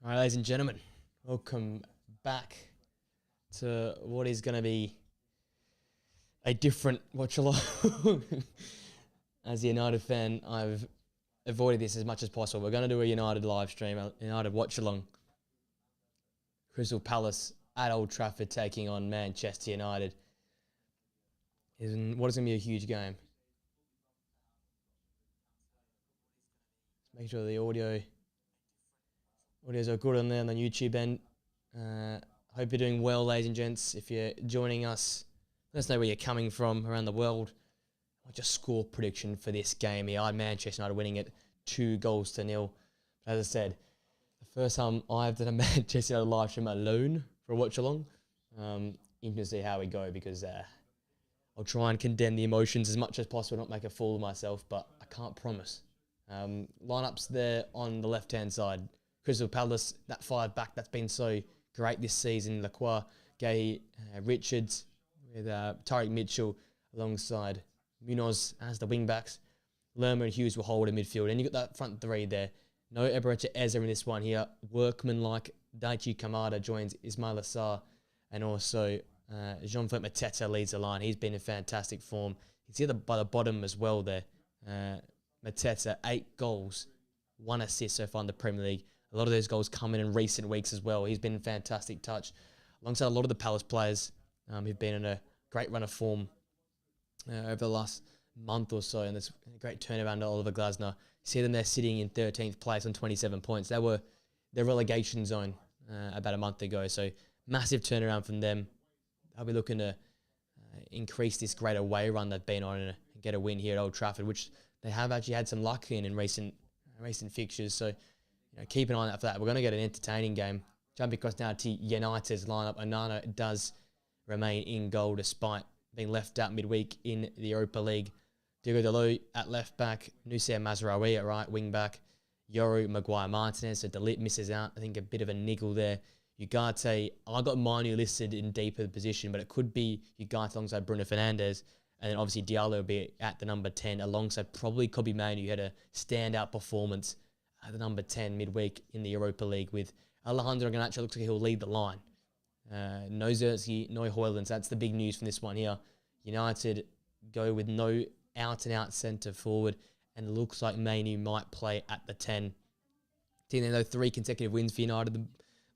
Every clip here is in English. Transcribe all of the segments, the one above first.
All right, ladies and gentlemen, welcome back to what is going to be a different watch-along. As a United fan, I've avoided this as much as possible. We're going to do a United live stream, a United watch-along. Crystal Palace at Old Trafford taking on Manchester United. What is going to be a huge game. Just make sure the audios are good on there on the YouTube end. Hope you're doing well, ladies and gents. If you're joining us, let us know where you're coming from around the world. What's your score prediction for this game here? I had Manchester United winning it 2-0. As I said, the first time I've done a Manchester United live stream alone for a watch-along. You can see how we go because I'll try and condemn the emotions as much as possible, not make a fool of myself, but I can't promise. Lineups there on the left-hand side. Crystal Palace, that 5 back that's been so great this season. Lacroix, Gay, Richards, with Tyreek Mitchell alongside Munoz as the wing backs. Lerma and Hughes will hold in midfield. And you got that front three there. No Eberechi Eze in this one here. Workman-like Daichi Kamada joins Ismail Assar. And also Jean-Philippe Mateta leads the line. He's been in fantastic form. You can see by the bottom as well there. Mateta, 8 goals, 1 assist so far in the Premier League. A lot of those goals come in recent weeks as well. He's been in fantastic touch alongside a lot of the Palace players who've been in a great run of form over the last month or so. And there's a great turnaround to Oliver Glasner. You see them there sitting in 13th place on 27 points. They were their relegation zone about a month ago. So massive turnaround from them. They'll be looking to increase this great away run they've been on and get a win here at Old Trafford, which they have actually had some luck in recent fixtures. So keep an eye on that for that. We're going to get an entertaining game. Jumping across now to United's lineup. Onana does remain in goal despite being left out midweek in the Europa League. Diego Dalot at left back. Nusayr Mazraoui at right wing back. Yoru, Maguire, Martinez. So Dalit misses out. I think a bit of a niggle there. Ugarte, I got Manu listed in deeper position, but it could be Ugarte alongside Bruno Fernandes. And then obviously Diallo will be at the number 10 alongside probably Kobbie Mainoo, who had a standout performance at the number 10 midweek in the Europa League with Alejandro Garnacho. Looks like he'll lead the line. No Zertsky, no Højlund. So that's the big news from this one here. United go with no out-and-out centre forward, and it looks like Mainoo might play at the 10. They know 3 consecutive wins for United, the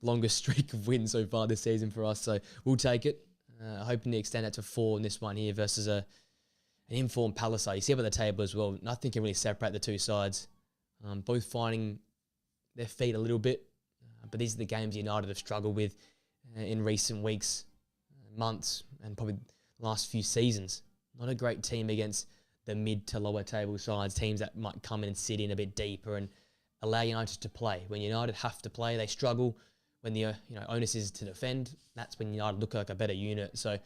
longest streak of wins so far this season for us. So we'll take it. Hoping to extend that to 4 in this one here versus an informed Palace. You see about the table as well. Nothing can really separate the two sides. Both finding their feet a little bit. But these are the games United have struggled with in recent weeks, months, and probably last few seasons. Not a great team against the mid to lower table sides, teams that might come in and sit in a bit deeper and allow United to play. When United have to play, they struggle. When the onus is to defend, that's when United look like a better unit. So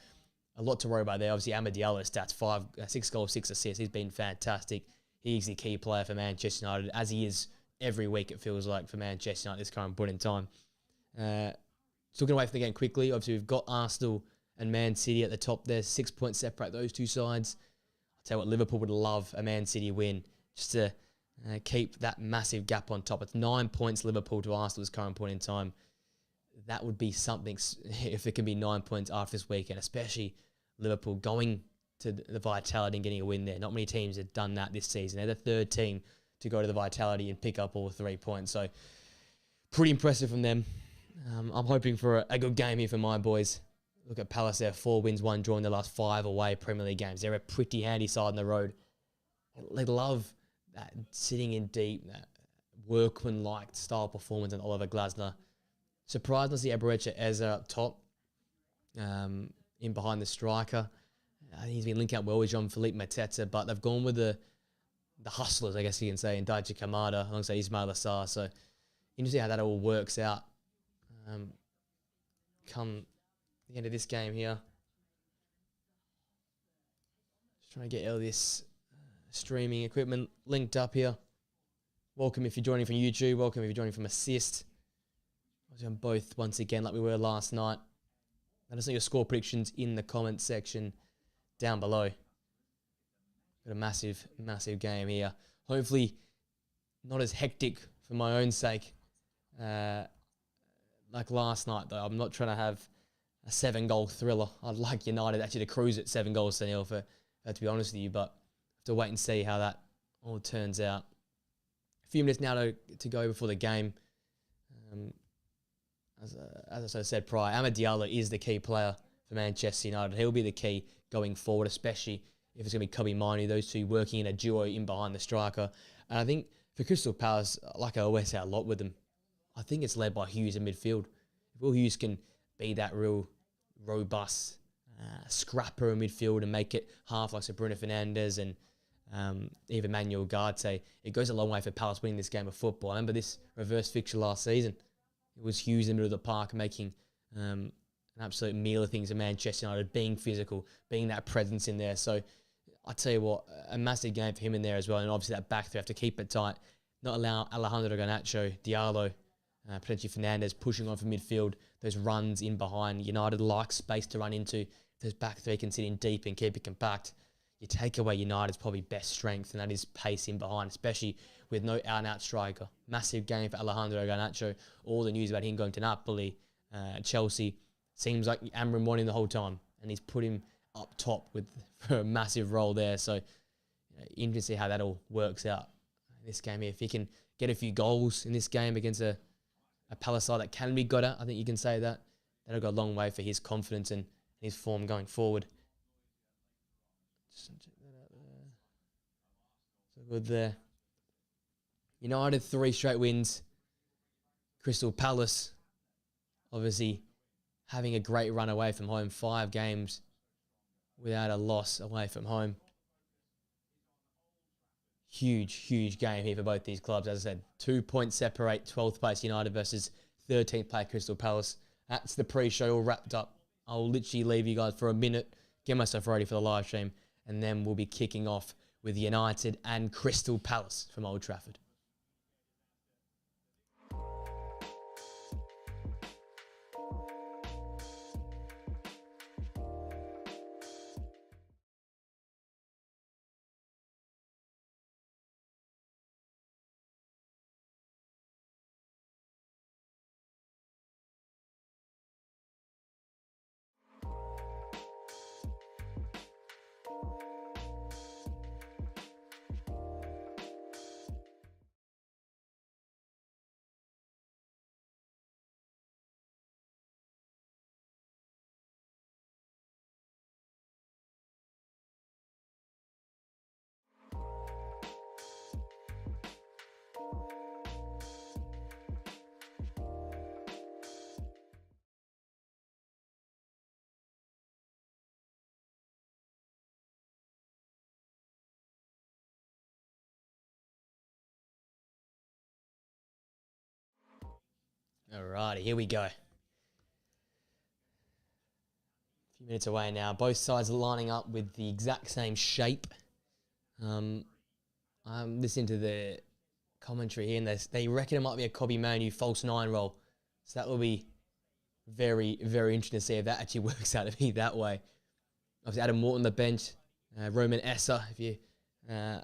a lot to worry about there. Obviously, Amad Diallo's stats, 6 goals, 6 assists. He's been fantastic. He's the key player for Manchester United, as he is every week, it feels like, for Manchester United at this current point in time. Looking away from the game quickly, obviously we've got Arsenal and Man City at the top there. 6 points separate those two sides. I'll tell you what, Liverpool would love a Man City win just to keep that massive gap on top. It's 9 points Liverpool to Arsenal at this current point in time. That would be something if it can be 9 points after this weekend, especially Liverpool going to the Vitality and getting a win there. Not many teams have done that this season. They're the 3rd team to go to the Vitality and pick up all 3 points. So pretty impressive from them. I'm hoping for a good game here for my boys. Look at Palace there, 4 wins, 1 draw in their last 5 away Premier League games. They're a pretty handy side on the road. They love that sitting in deep, that workman-like style performance and Oliver Glasner. Surprised to see Eberechi Eze up top, in behind the striker. I think he's been linking up well with Jean-Philippe Mateta, but they've gone with the hustlers, I guess you can say, in Daichi Kamada alongside Ismail Assar. So interesting how that all works out come the end of this game here. Just trying to get all this streaming equipment linked up here. Welcome if you're joining from YouTube. Welcome if you're joining from Assist. On both once again like we were last night. Let us know your score predictions in the comments section down below. Got a massive game here. Hopefully not as hectic for my own sake like last night, though, I'm not trying to have a 7-goal thriller. I'd like United actually to cruise at 7 goals to nil, to be honest with you, but have to wait and see how that all turns out. A few minutes now to go before the game. As I said prior, Amad Diallo is the key player for Manchester United. He'll be the key going forward, especially if it's going to be Kobbie Mainoo, those two working in a duo in behind the striker. And I think for Crystal Palace, like I always say a lot with them, I think it's led by Hughes in midfield. If Will Hughes can be that real robust scrapper in midfield and make it half like Bruno Fernandes and even Manuel Ugarte, it goes a long way for Palace winning this game of football. I remember this reverse fixture last season. It was Hughes in the middle of the park making an absolute meal of things in Manchester United, being physical, being that presence in there. So I tell you what, a massive game for him in there as well. And obviously that back three have to keep it tight, not allow Alejandro Garnacho, Diallo, potentially Fernandes pushing on from midfield, those runs in behind. United like space to run into. Those back three can sit in deep and keep it compact. You take away United's probably best strength, and that is pace in behind, especially with no out-and-out striker. Massive game for Alejandro Garnacho. All the news about him going to Napoli, Chelsea, seems like Amrin wanted him the whole time, and he's put him up top for a massive role there. So interesting to see how that all works out this game here. If he can get a few goals in this game against a Palace side that can be got at, I think you can say that. That'll go a long way for his confidence and his form going forward. Just check that out there. So good there. United 3 straight wins. Crystal Palace obviously having a great run away from home. 5 games without a loss away from home. Huge game here for both these clubs. As I said, 2 points separate 12th place United versus 13th place Crystal Palace. That's the pre-show all wrapped up. I'll literally leave you guys for a minute, get myself ready for the live stream, and then we'll be kicking off with United and Crystal Palace from Old Trafford. Alrighty, here we go. A few minutes away now. Both sides are lining up with the exact same shape. I'm listening to the commentary here, and they reckon it might be a Kobbie Mainoo false 9 role. So that will be very, very interesting to see if that actually works out to be that way. Obviously, Adam Morton on the bench. Roman Essa, if you are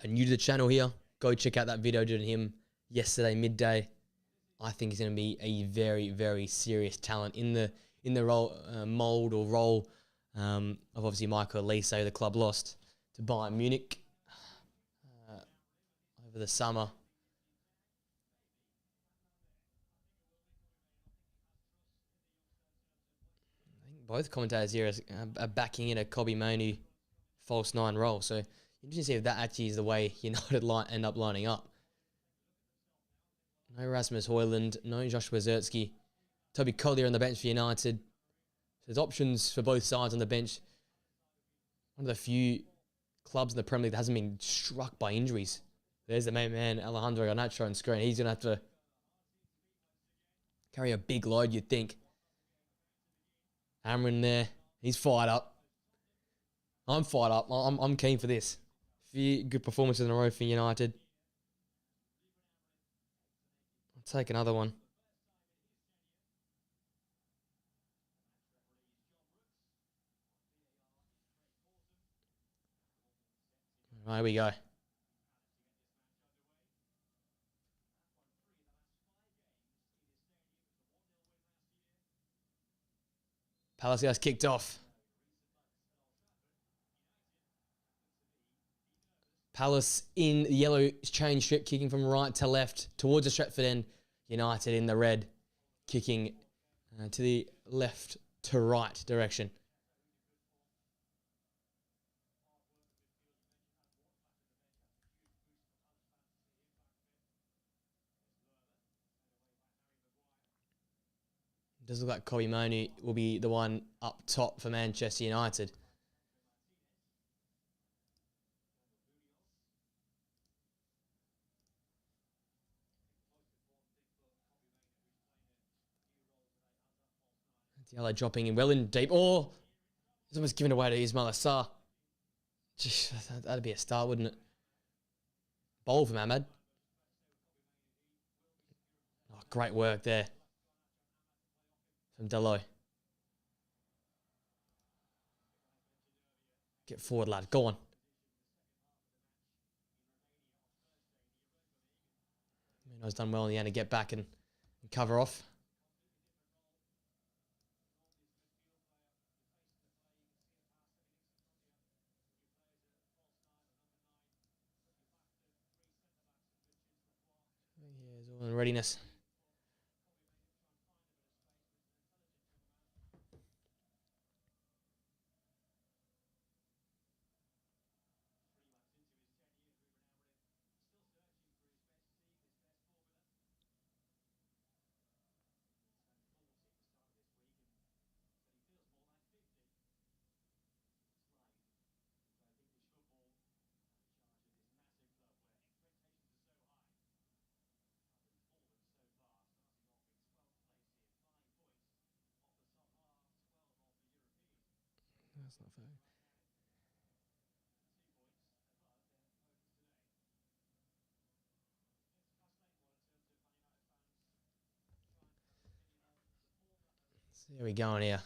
new to the channel here, go check out that video I did on him yesterday midday. I think he's going to be a very, very serious talent in the role mould or role of obviously Michael Olise, the club lost to Bayern Munich over the summer. I think both commentators here are backing in a Kobbie Mainoo false 9 role. So interesting to see if that actually is the way United end up lining up. No Rasmus Højlund, no Joshua Zirkzee. Toby Collier on the bench for United. So there's options for both sides on the bench. One of the few clubs in the Premier League that hasn't been struck by injuries. There's the main man, Alejandro Garnacho, on screen. He's going to have to carry a big load, you'd think. Amrin there. He's fired up. I'm fired up. I'm keen for this. A few good performances in a row for United. I'll take another one. Right, here we go. Palacios kicked off. Palace in the yellow chain strip, kicking from right to left towards the Stretford end. United in the red, kicking to the left to right direction. It does look like Kobbie Mainoo will be the one up top for Manchester United. Yellow dropping in well in deep. Oh, he's almost given away to Ismaila Sarr. That'd be a start, wouldn't it? Bowl from Ahmad. Oh, great work there from Delo. Get forward, lad. Go on. Mainoo's done well in the end to get back and cover off. Yeah, he's all in readiness. That's not fair. So here we go on here.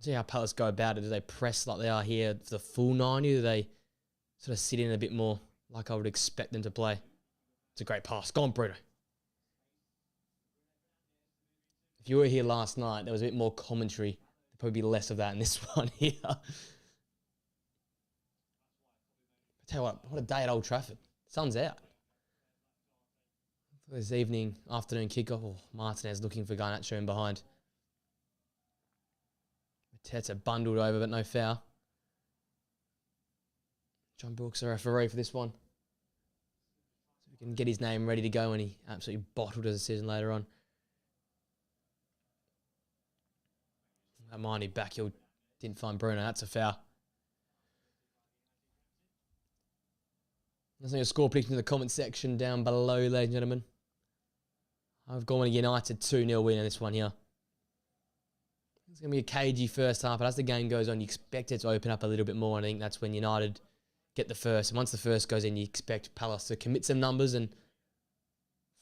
See how Palace go about it. Do they press like they are here for the full 90? Do they sort of sit in a bit more like I would expect them to play? It's a great pass. Go on, Bruno. If you were here last night, there was a bit more commentary. There'd probably be less of that in this one here. I tell you what a day at Old Trafford. Sun's out. This afternoon kickoff. Oh, Martinez looking for Garnacho in behind. Mateta bundled over, but no foul. John Brooks, the referee for this one. So we can get his name ready to go when he absolutely bottled a decision later on. That Miney back heel didn't find Bruno. That's a foul. There's a score prediction in the comment section down below, ladies and gentlemen. I've gone with a United 2-0 win in this one here. It's going to be a cagey first half, but as the game goes on, you expect it to open up a little bit more. And I think that's when United get the first. And once the first goes in, you expect Palace to commit some numbers, and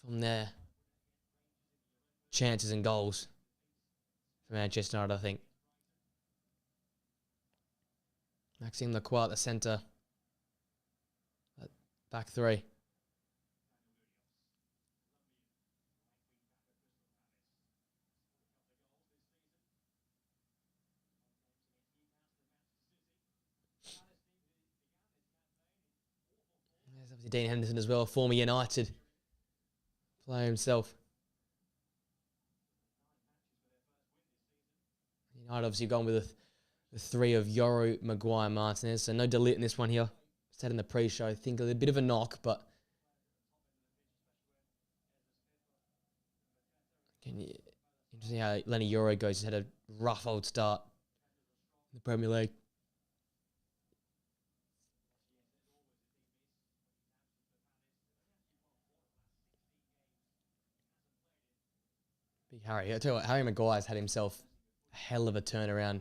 from there, chances and goals for Manchester United, I think. Maxime Lacroix at the centre. Back three. There's obviously Dean Henderson as well, former United player himself. United obviously gone with the three of Yoro, Maguire, Martinez. So no De Ligt in this one here. Said in the pre-show, I think a bit of a knock, but interesting how Lenny Yoro goes. He's had a rough old start in the Premier League. Big Harry. I tell you what, Harry Maguire's had himself a hell of a turnaround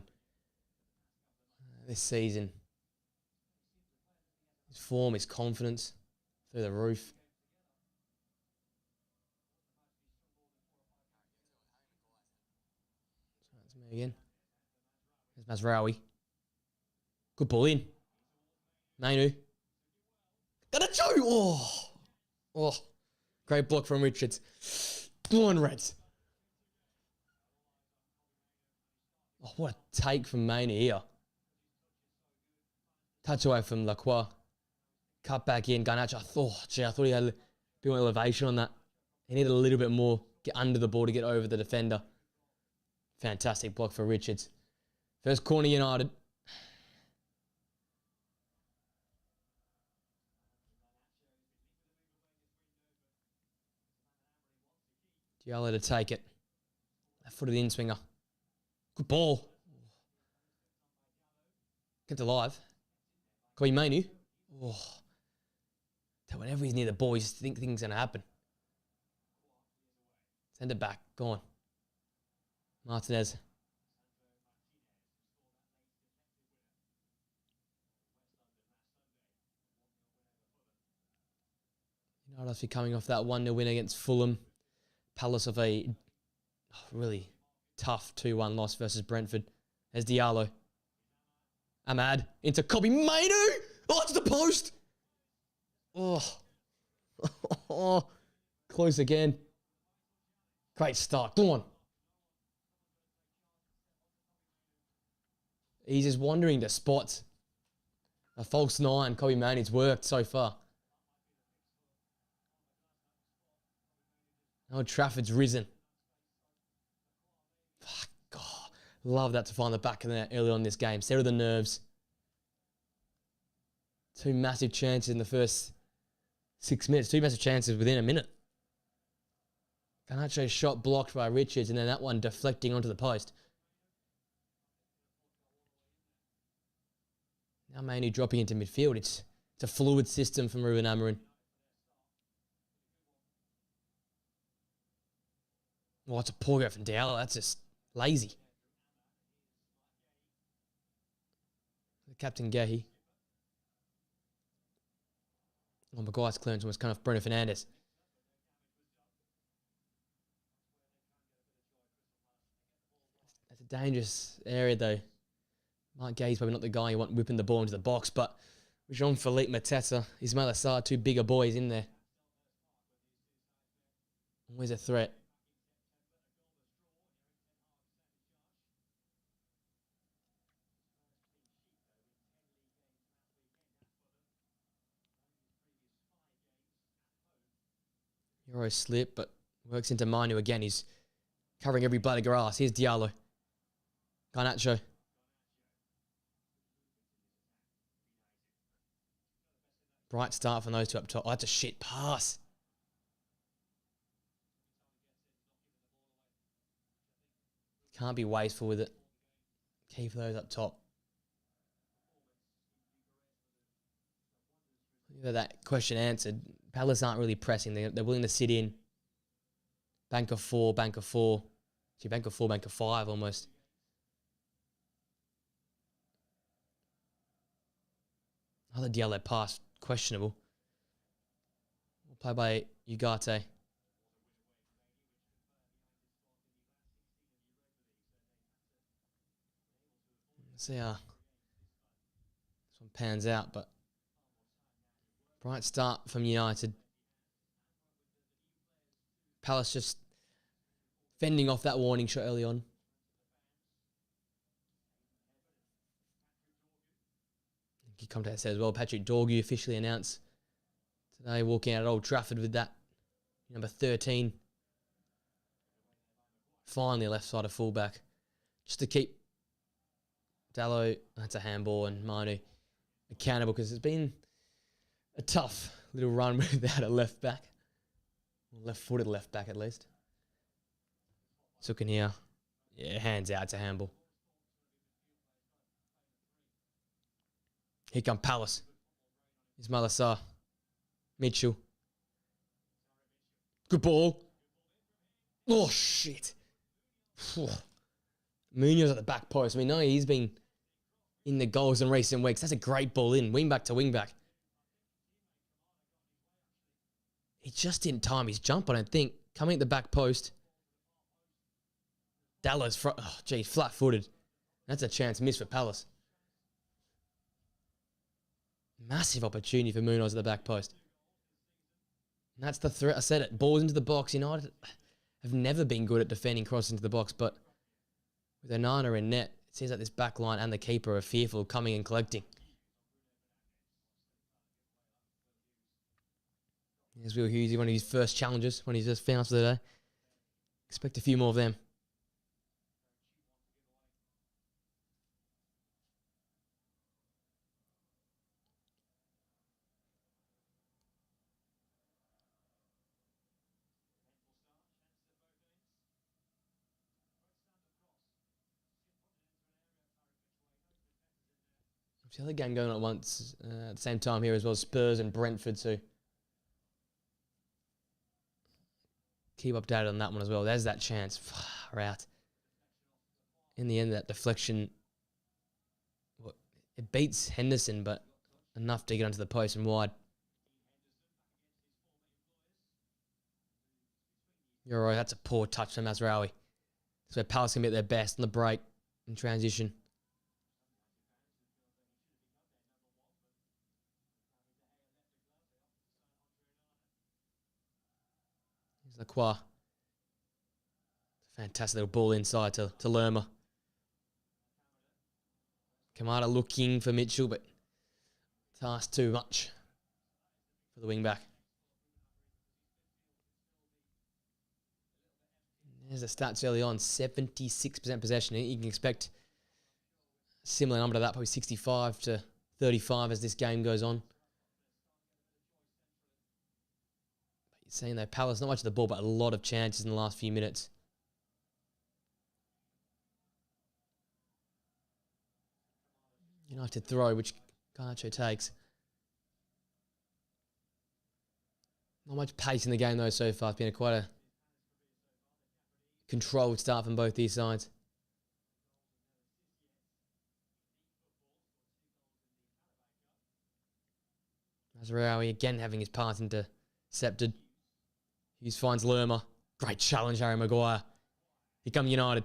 this season. His form, his confidence, through the roof. So that's me again. There's Mazraoui. Good ball in. Mainoo. Garnacho! Oh. Great block from Richards. Blue and Reds. Oh, what a take from Maynard here. Touch away from Lacroix. Cut back in. Garnacho. I thought he had a bit more elevation on that. He needed a little bit more. Get under the ball to get over the defender. Fantastic block for Richards. First corner United. Diallo to take it. Left footed in swinger. Good ball. Kept alive. Kobe Mainu. Oh. Whenever he's near the ball, you just think things are going to happen. Send it back. Go on. Martinez. United after coming off that 1-0 win against Fulham. Palace of a really tough 2-1 loss versus Brentford. There's Diallo. Ahmad into Kobe Mainu. Oh, it's the post. Oh. Close again. Great start. Go on. He's just wandering to spots. A false 9. Kobe Mainu's worked so far. Old Trafford's risen. Fuck, God. Love that to find the back of the net early on in this game. Settle the nerves. 2 massive chances in the first 6 minutes. 2 massive chances within a minute. Garnacho's shot blocked by Richards, and then that one deflecting onto the post. Now Mainu dropping into midfield. It's a fluid system from Ruben Amorim. Oh, it's a poor go from Diallo. That's just lazy. Captain Gehi. Oh, Maguire's clearance was kind of Bruno Fernandes. That's a dangerous area, though. Mark Gay's probably not the guy you want whipping the ball into the box, but Jean-Philippe Mateta, Ismaila Sarr, 2 bigger boys in there. Always a threat. Euro slip, but works into Mainu again. He's covering every blade of grass. Here's Diallo. Garnacho. Bright start from those two up top. Oh, that's a shit pass. Can't be wasteful with it. Keep those up top. That question answered. Palace aren't really pressing. They're willing to sit in. Bank of 4, bank of 4. See, bank of 4, bank of 5 almost. Another Diallo pass. Questionable. Play by Ugarte. Let's see how this one pans out, but bright start from United. Palace just fending off that warning shot early on. You come to say as well, Patrick Dorgu officially announced today, walking out at Old Trafford with that number 13. Finally a left-sided fullback. Just to keep Dallo, that's a handball, and Mainu accountable, because it's been a tough little run without a left back. Left-footed left back, at least. Looking here. Yeah, hands out, it's a handball. Here come Palace. Ismaila Sarr. Mitchell. Good ball. Oh, shit. Munoz at the back post. I mean, no, he's been in the goals in recent weeks. That's a great ball in. Wing back to wing back. He just didn't time his jump, I don't think. Coming at the back post. Dallo's flat-footed. That's a chance missed for Palace. Massive opportunity for Munoz at the back post. And that's the threat. I said it. Balls into the box. United have never been good at defending crosses into the box, but with Onana in net, it seems like this back line and the keeper are fearful of coming and collecting. Here's Will Hughes, one of his first challenges when he's just found for the day. Expect a few more of them. There's the other game going on at once at the same time here as well. Spurs and Brentford, so keep updated on that one as well. There's that chance. Far out. In the end, that deflection, it beats Henderson, but enough to get onto the post and wide. You're right, that's a poor touch from Mazraoui. That's where Palace can be at their best on the break in transition. Here's Lacroix. Fantastic little ball inside to Lerma. Kamada looking for Mitchell, but it's asked too much for the wing back. There's the stats early on, 76% possession. You can expect a similar number to that, probably 65 to 35 as this game goes on. But you're saying though, Palace, not much of the ball, but a lot of chances in the last few minutes. United throw, which Garnacho takes. Not much pace in the game though so far. It's been quite a controlled start from both these sides. Mazraoui again having his pass intercepted. Hughes finds Lerma. Great challenge, Harry Maguire. Here come United.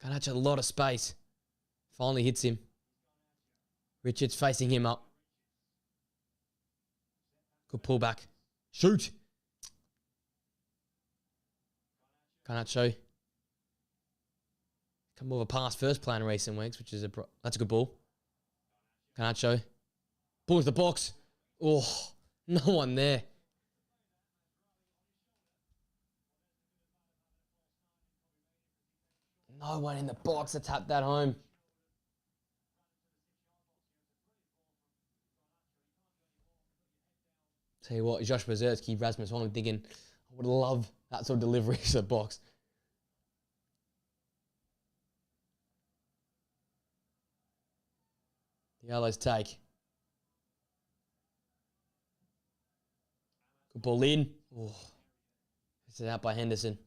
Garnacho, a lot of space. Finally hits him. Richards facing him up. Good pullback. Shoot! Garnacho. Come more of a pass first play in recent weeks, which is that's a good ball. Garnacho. Ball into the box. Oh, no one there. No one in the box to tap that home. Tell you what, Josh Wazerski, Rasmus Holm, thinking, I would love that sort of delivery to the box. The Yellows take. Good ball in. Oh, it's out by Henderson.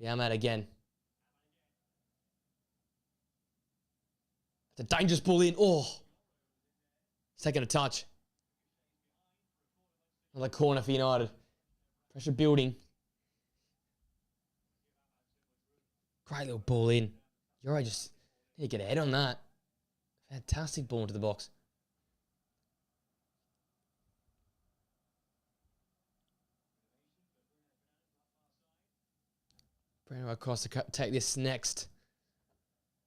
Biamat again. It's a dangerous ball in. Oh, it's taking a touch. Another corner for United. Pressure building. Great little ball in. Euro just need to get ahead on that. Fantastic ball into the box. Bruno across to take this next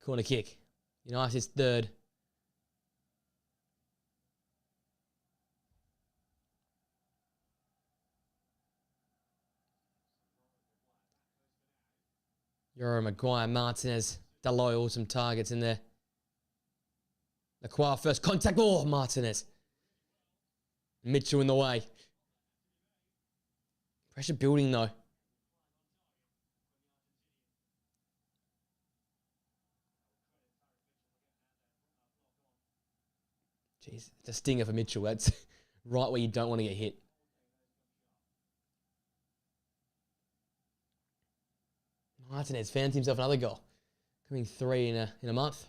corner kick. United's third. Euro, Maguire, Martinez, Dalot, all some targets in there. Lacroix first contact. Oh, Martinez. Mitchell in the way. Pressure building though. Jeez, it's a stinger for Mitchell. That's right where you don't want to get hit. Martinez found himself another goal. Coming 3 in a month.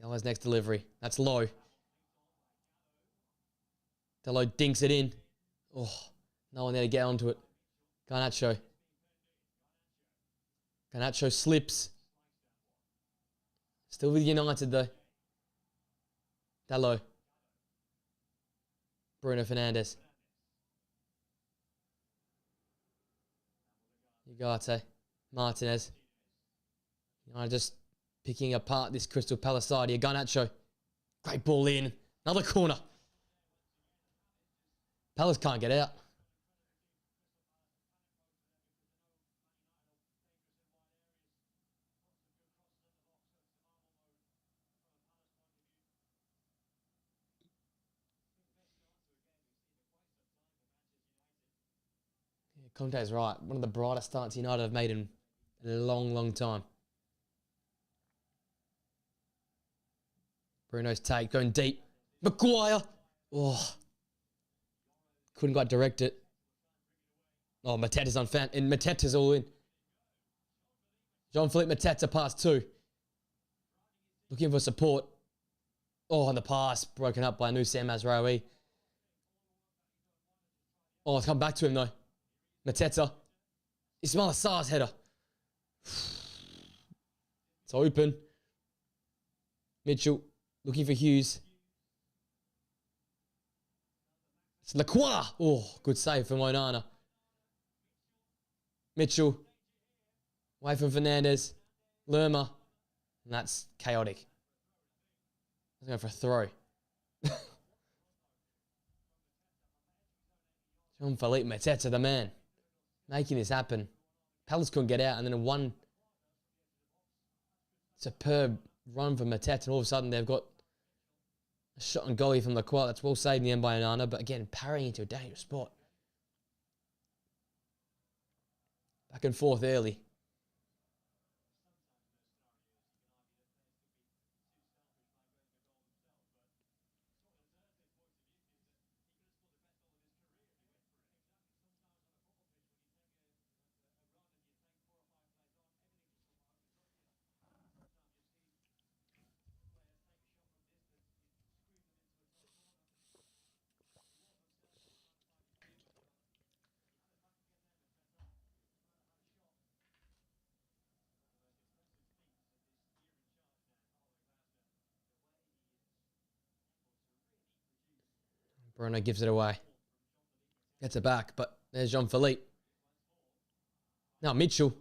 Dalot's next delivery. That's low. Dalot dinks it in. Oh, no one there to get onto it. Garnacho. Garnacho slips. Still with United though. Dalot. Bruno Fernandes. Ugarte. Martinez. United just picking apart this Crystal Palace side here. Garnacho. Great ball in. Another corner. Palace can't get out. Conte's right. One of the brightest starts United have made in a long, long time. Bruno's take, going deep. Maguire. Oh. Couldn't quite direct it. Oh, Mateta's unfound. And Mateta's all in. Jean-Philippe Mateta pass 2. Looking for support. Oh, and the pass broken up by Nusam Mazraoui. Oh, it's come back to him though. Mateta. Ismail Assar's header. It's open. Mitchell looking for Hughes. It's Lacroix. Oh, good save from Onana. Mitchell. Away from Fernandes. Lerma. And that's chaotic. Let's go for a throw. Jean-Philippe Mateta, the man, making this happen. Palace couldn't get out, and then one superb run from Mateta, and all of a sudden they've got a shot on goalie from Lacroix that's well saved in the end by Onana, but again, parrying into a dangerous spot. Back and forth early. Bruno gives it away. Gets it back, but there's Jean-Philippe. Now Mitchell.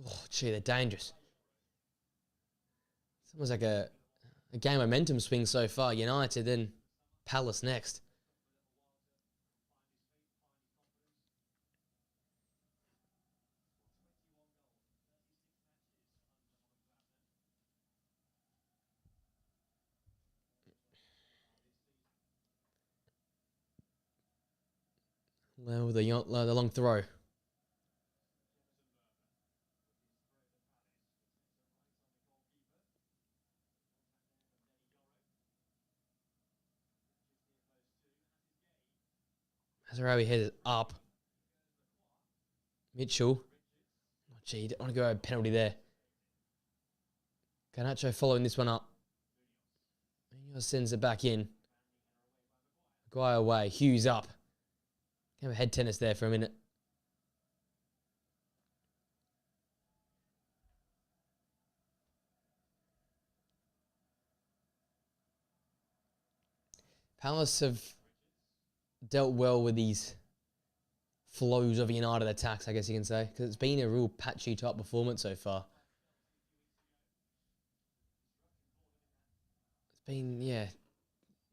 Oh, gee, they're dangerous. It's almost like a game momentum swing so far. United, then Palace next. With the long throw. Mazraoui headed up. Mitchell. Oh, gee, don't want to go a penalty there. Garnacho following this one up. He sends it back in. Guy away. Hughes up. Have a head tennis there for a minute. Palace have dealt well with these flows of United attacks, I guess you can say, because it's been a real patchy type performance so far. It's been, yeah,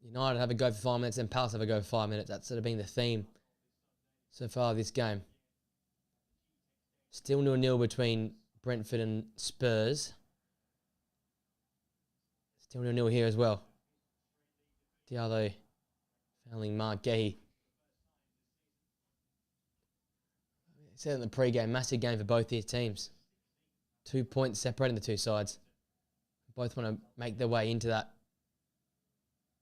United have a go for 5 minutes and Palace have a go for 5 minutes. That's sort of been the theme so far this game. Still 0-0 between Brentford and Spurs. Still 0-0 here as well. Diallo fouling Mark Gay. Said in the pre-game, massive game for both these teams. 2 points separating the two sides. Both want to make their way into that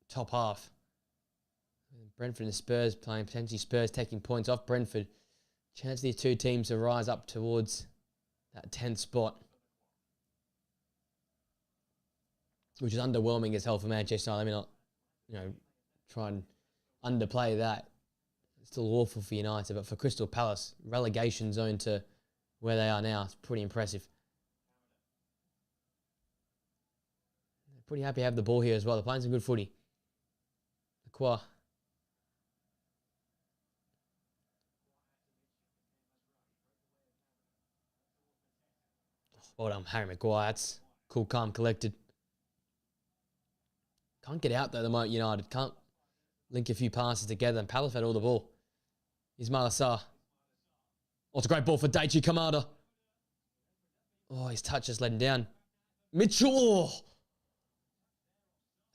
top half. Brentford and Spurs playing, potentially Spurs taking points off Brentford. Chance of these two teams to rise up towards that 10th spot, which is underwhelming as hell for Manchester United. Let me not, try and underplay that. It's still awful for United, but for Crystal Palace, relegation zone to where they are now, it's pretty impressive. Pretty happy to have the ball here as well. They're playing some good footy. Lacroix. Well done, Harry Maguire. That's cool, calm, collected. Can't get out though at the moment, United. Can't link a few passes together, and Palace had all the ball. Here's Malasar. Oh, it's a great ball for Daichi Kamada. Oh, his touch just let him down. Mitchell! Oh.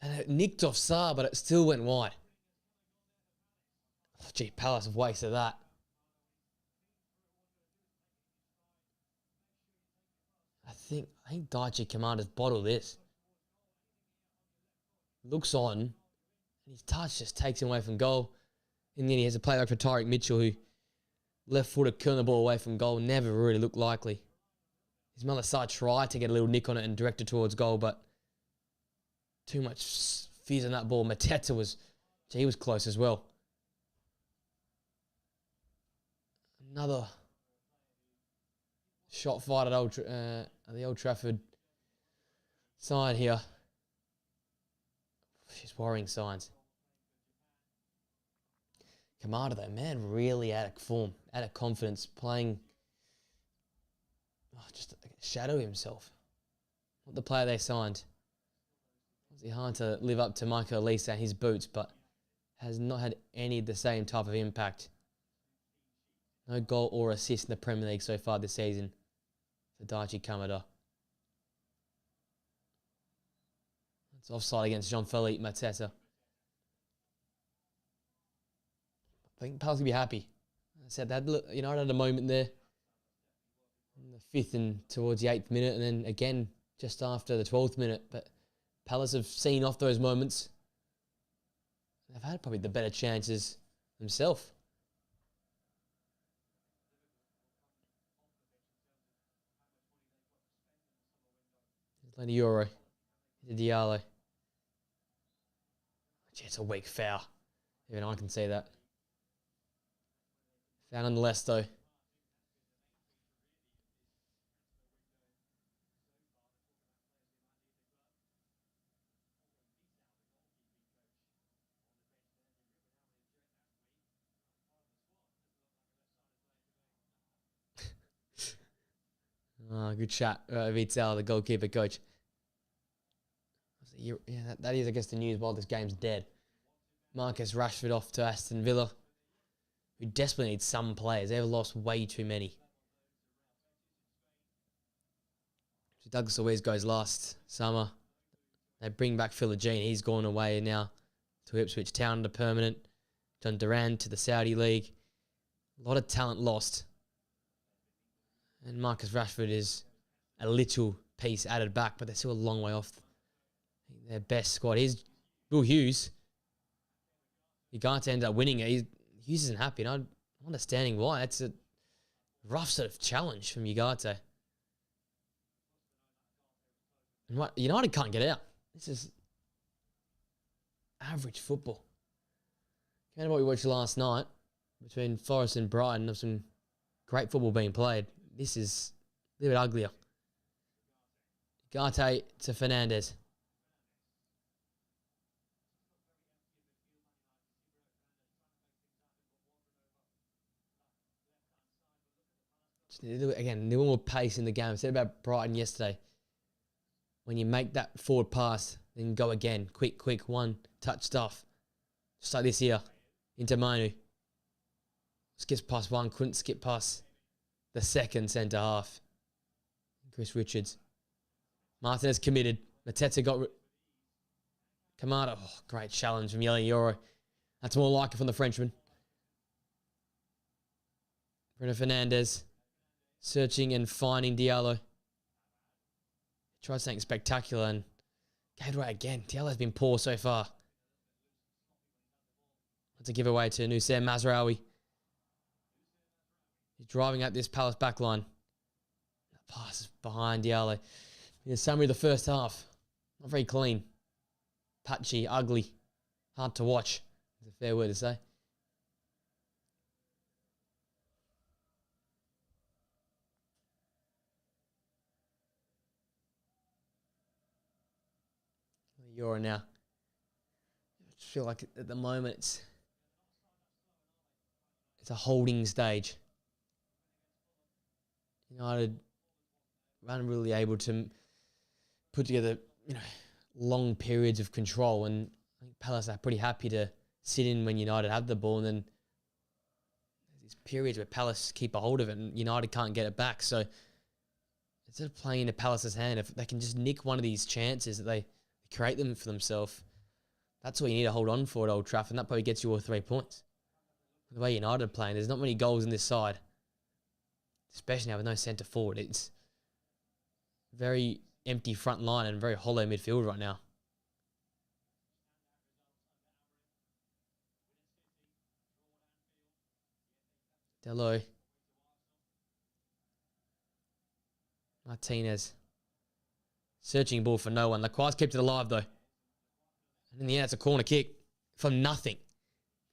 And it nicked off Sarr, but it still went wide. Oh, gee, Palace have wasted that. I think Daichi Kamada's bottled this. Looks on, and his touch just takes him away from goal. And then he has a play back for Tyrick Mitchell, who left-footed, curling the ball away from goal. Never really looked likely. His Malasar tried to get a little nick on it and direct it towards goal, but too much fizz on that ball. Mateta he was close as well. Another shot fired at the Old Trafford side here. She's worrying signs. Kamada, though, man, really out of form, out of confidence, playing. Just shadow himself. Not the player they signed. It's hard to live up to Michael Olise and his boots, but has not had any of the same type of impact. No goal or assist in the Premier League so far this season for Daichi Kamada. It's offside against Jean-Philippe Mateta. I think Palace will be happy. I said that United had a moment there in the 5th and towards the 8th minute, and then again just after the 12th minute. But Palace have seen off those moments. They've had probably the better chances themselves. There's Lenny Euro. Here's Diallo. Gee, it's a weak foul. Even I can see that. Foul nonetheless, though. Good shot, Vital, the goalkeeper coach. Yeah, that is, I guess, the news while this game's dead. Marcus Rashford off to Aston Villa, who desperately needs some players. They've lost way too many. So Douglas Luiz goes last summer. They bring back Philogene. He's gone away now to Ipswich Town to permanent. John Duran to the Saudi League. A lot of talent lost. And Marcus Rashford is a little piece added back, but they're still a long way off their best squad. Here's Will Hughes. Ugarte ended up winning it. Hughes isn't happy, and I'm understanding why. It's a rough sort of challenge from Ugarte. And what United can't get out. This is average football. Compared to what we watched last night between Forest and Brighton, there's some great football being played. This is a little bit uglier. Ugarte to Fernandez. Again, a little more pace in the game. I said about Brighton yesterday. When you make that forward pass, then go again. Quick, one touch stuff. Just like this here. Into Manu. Skips past one, couldn't skip past the second centre half. Chris Richards. Martinez committed. Mateta got... Kamada. Oh, great challenge from Yelling Euro. That's more like it from the Frenchman. Bruno Fernandes. Searching and finding Diallo. Tried something spectacular and gave it away again. Diallo's been poor so far. That's a giveaway to Nusayr Mazraoui. He's driving up this Palace backline. Pass is behind Diallo. In the summary of the first half, not very clean. Patchy, ugly, hard to watch. It's a fair word to say. Euro now. I just feel like at the moment it's a holding stage. United aren't really able to put together, long periods of control, and I think Palace are pretty happy to sit in when United have the ball, and then there's these periods where Palace keep a hold of it and United can't get it back. So instead of playing into Palace's hand, if they can just nick one of these chances that they create them for themselves, that's what you need to hold on for at Old Trafford, and that probably gets you all 3 points. The way United are playing, there's not many goals in this side, especially now with no centre forward. It's very empty front line and very hollow midfield right now. Dello. Martinez. Searching ball for no one. Lacroix kept it alive though. And in the end, it's a corner kick from nothing.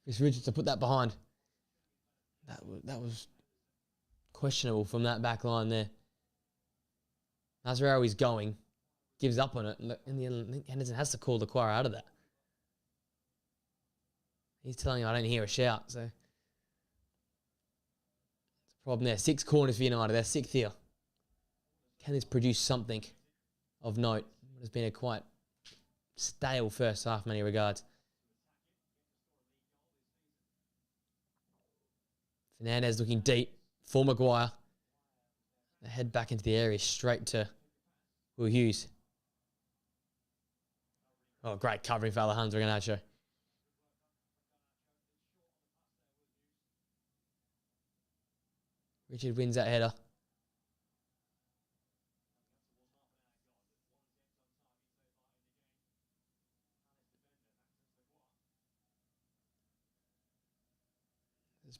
Chris Richards to put that behind. That was questionable from that back line there. That's where he's going. Gives up on it. And in the end, I think Henderson has to call the choir out of that. He's telling you, I don't hear a shout. So it's a problem there. 6 corners for United. They're 6th here. Can this produce something of note? It has been a quite stale first half in many regards. Fernandez looking deep for Maguire. They head back into the area straight to Will Hughes. Oh, great covering for Alejandro Garnacho. Richard wins that header.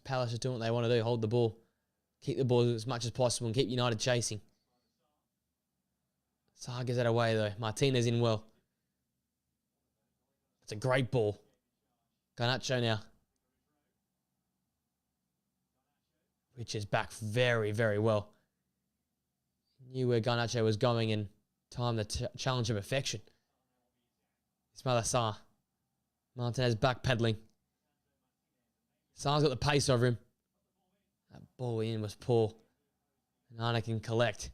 Palace are doing what they want to do. Hold the ball. Keep the ball as much as possible and keep United chasing. Sarr gives that away though. Martinez in well. That's a great ball. Garnacho now. Richards back very, very well. Knew where Garnacho was going and timed the challenge of perfection. Ismaila Sarr. Martinez backpedaling. Sarr's got the pace over him. That ball in was poor. And Arna can collect.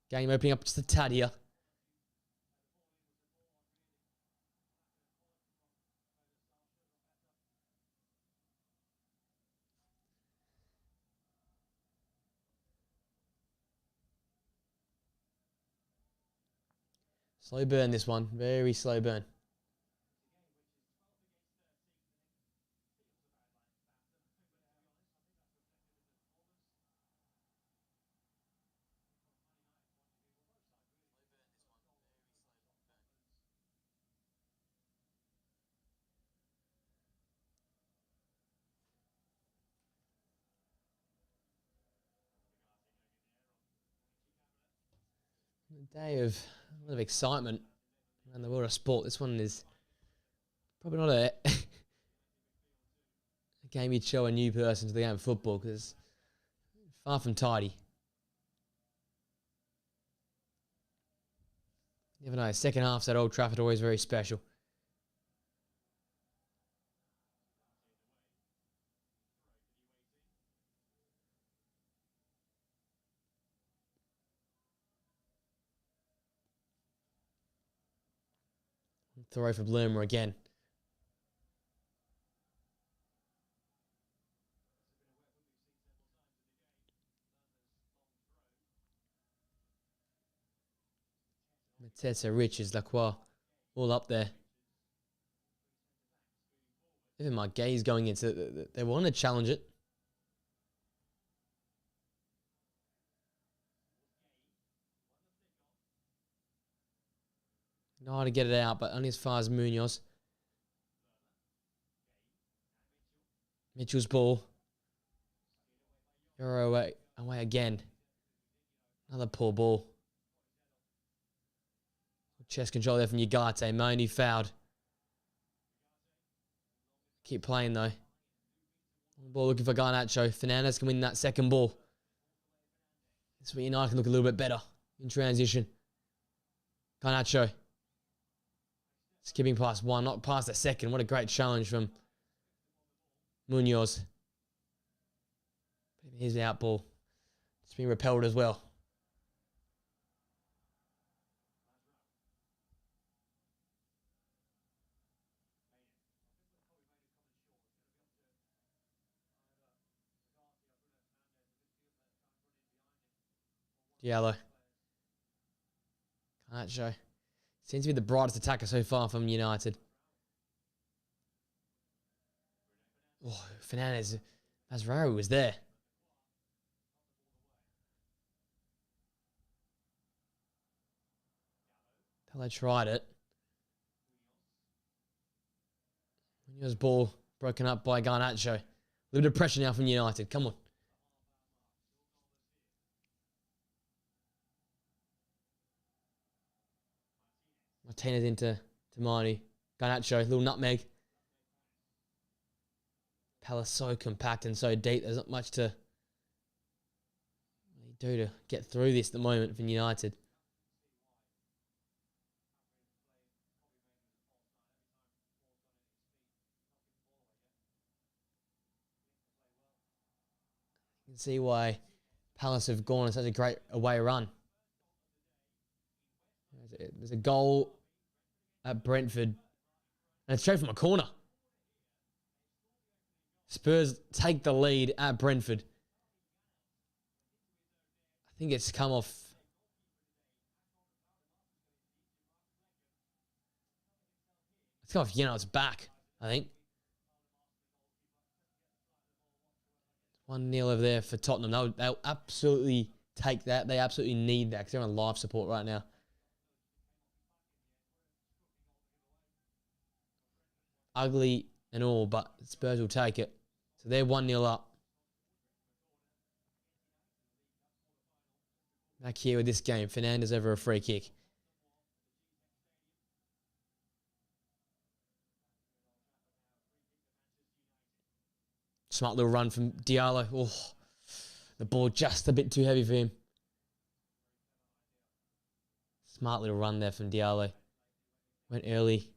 Game opening up just a tad here. Slow burn this one. Very slow burn. A day of a lot of excitement around the world of sport. This one is probably not a game you'd show a new person to the game of football because far from tidy. You never know. Second half's at Old Trafford always very special. Throw for Bloomer again. Mateta, Richards, Lacroix, all up there. Even my gaze going into they want to challenge it. Know how to get it out, but only as far as Munoz. Mitchell's ball. Euro away again. Another poor ball. Chest control there from Ugarte. Moni fouled. Keep playing though. Ball looking for Garnacho. Fernandez can win that second ball. This is where United can look a little bit better in transition. Garnacho. Skipping past one, not past the second. What a great challenge from Munoz. Here's the out ball. It's being repelled as well. Diallo. Garnacho. Seems to be the brightest attacker so far from United. Oh, Fernandez. Masraro was there. Pele tried it. Munoz ball broken up by Garnacho. A little bit of pressure now from United. Come on. Martinez into Tamani. Garnacho, little nutmeg. Palace so compact and so deep. There's not much to really do to get through this at the moment for United. You can see why Palace have gone on such a great away run. There's a goal at Brentford, and it's straight from a corner. Spurs take the lead at Brentford. I think it's come off. It's come off It's back, I think. 1-0 over there for Tottenham. They'll absolutely take that. They absolutely need that because they're on live support right now. Ugly and all, but Spurs will take it. So they're 1-0 up. Back here with this game, Fernandez over a free kick. Smart little run from Diallo. Oh, the ball just a bit too heavy for him. Smart little run there from Diallo. Went early.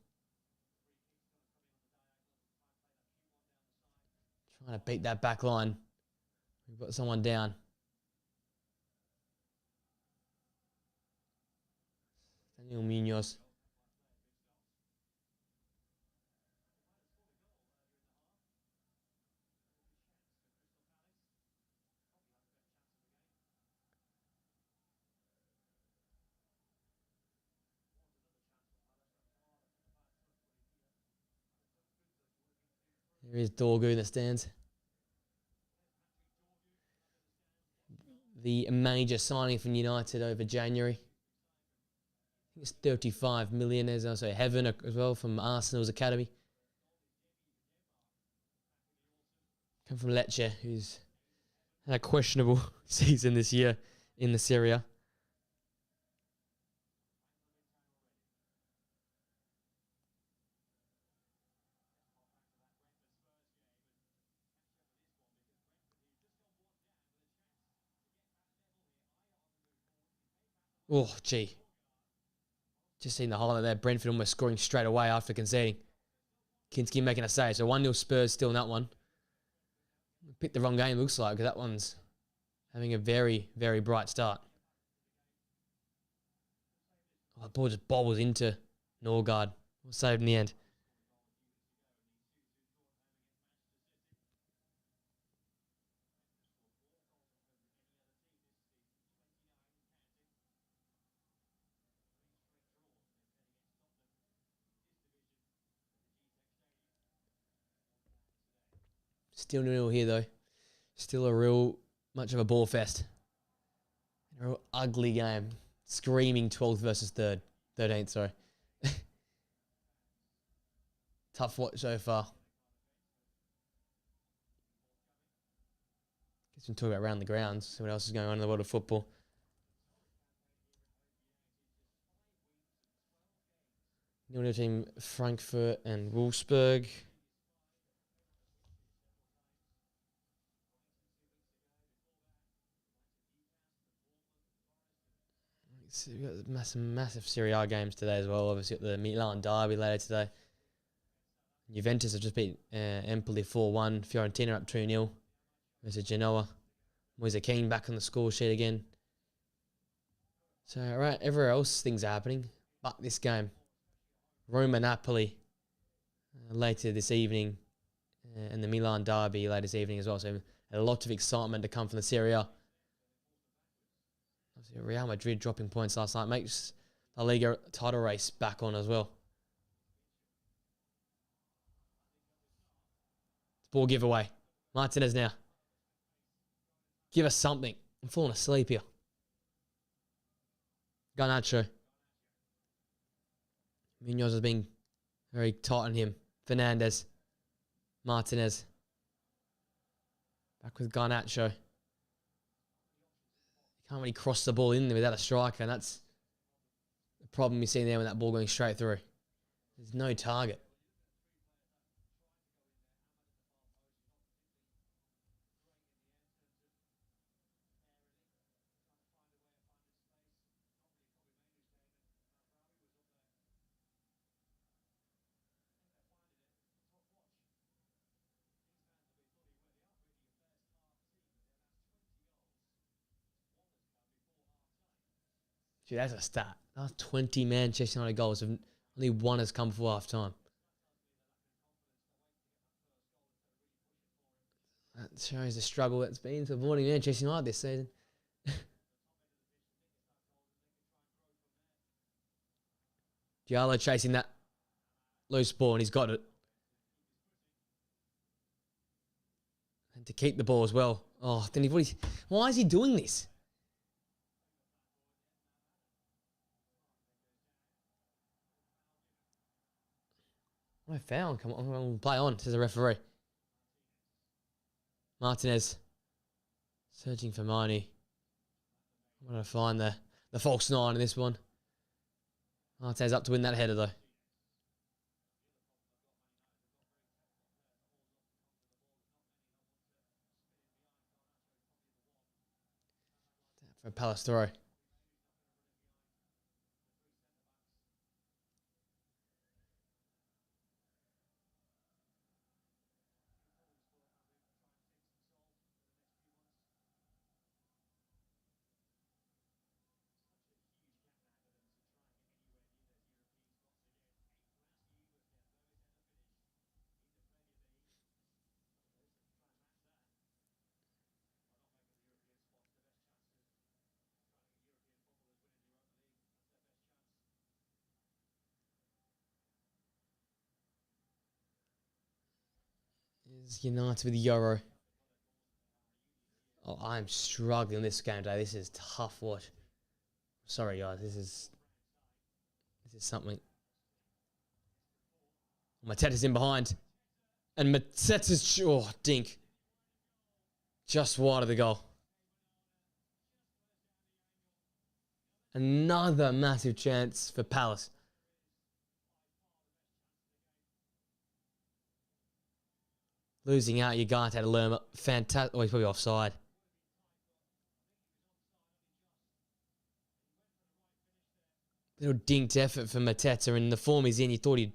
Trying to beat that back line. We've got someone down. Daniel Munoz. There is Dorgu in the stands. The major signing from United over January. I think it's 35 million. There's also Heaven as well from Arsenal's academy. Come from Lecce, who's had a questionable season this year in the Serie A. Oh, gee. Just seen the highlight there. Brentford almost scoring straight away after conceding. Kinski making a save. So 1-0 Spurs still in that one. Picked the wrong game, looks like, because that one's having a very, very bright start. Oh, the ball just bobbles into Norgard. We'll save in the end. Still 0 here, though. Still a real much of a ball fest. A real ugly game. Screaming 12th versus 13th, sorry. Tough watch so far. Guess we can talk about around the grounds. See what else is going on in the world of football. New team Frankfurt and Wolfsburg. we've got some massive Serie A games today as well. Obviously, got the Milan derby later today. Juventus have just beat Empoli 4-1. Fiorentina up 2-0 versus Genoa. Moise Kean back on the score sheet again. So, all right, everywhere else things are happening. But this game, Roma-Napoli later this evening, and the Milan derby later this evening as well. So a lot of excitement to come from the Serie A. Obviously, Real Madrid dropping points last night makes the Liga title race back on as well. Ball giveaway. Martinez now. Give us something. I'm falling asleep here. Garnacho. Munoz has been very tight on him. Fernandez. Martinez. Back with Garnacho. You can't really cross the ball in there without a striker, and that's the problem you see there with that ball going straight through. There's no target. Gee, that's a stat. That's 20 Manchester United goals. Only one has come before half time. That shows the struggle that's been supporting Manchester United this season. Diallo chasing that loose ball, and he's got it. And to keep the ball as well. Oh, then why is he doing this? I found. Come on, play on, says the referee. Martinez searching for Marnie. I'm going to find the false 9 in this one. Martinez up to win that header though. For a Palace throw. Is United with the Euro. Oh, I'm struggling this game today. This is tough watch. Sorry guys, this is something. Mateta's in behind. And Mateta's dink. Just wide of the goal. Another massive chance for Palace. Losing out, Ugarte had to learn. Fantastic. Oh, he's probably offside. Little dinked effort for Mateta, and the form he's in, you thought he'd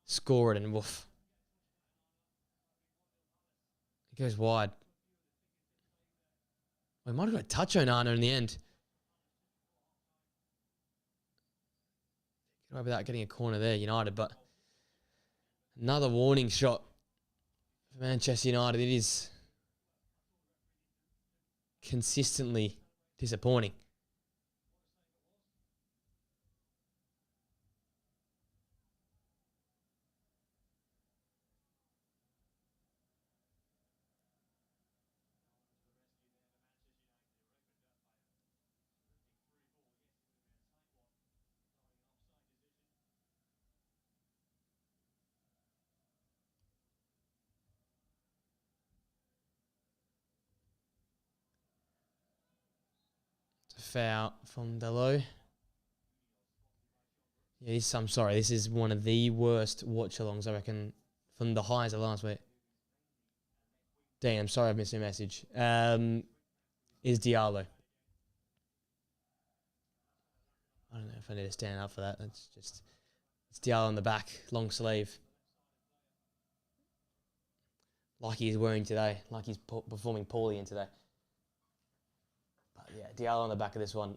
score it, and woof. He goes wide. We might have got a touch on Onana in the end. Get away without getting a corner there, United, but another warning shot for Manchester United. It is consistently disappointing. Foul from Dalot. Yeah, I'm sorry. This is one of the worst watch-alongs, I reckon, from the highs of last week. Damn, sorry I've missed your message. Is Diallo. if I need to stand up for that. It's Diallo on the back, long sleeve. Like he's wearing today, like he's performing poorly in today. But yeah, Diallo on the back of this one.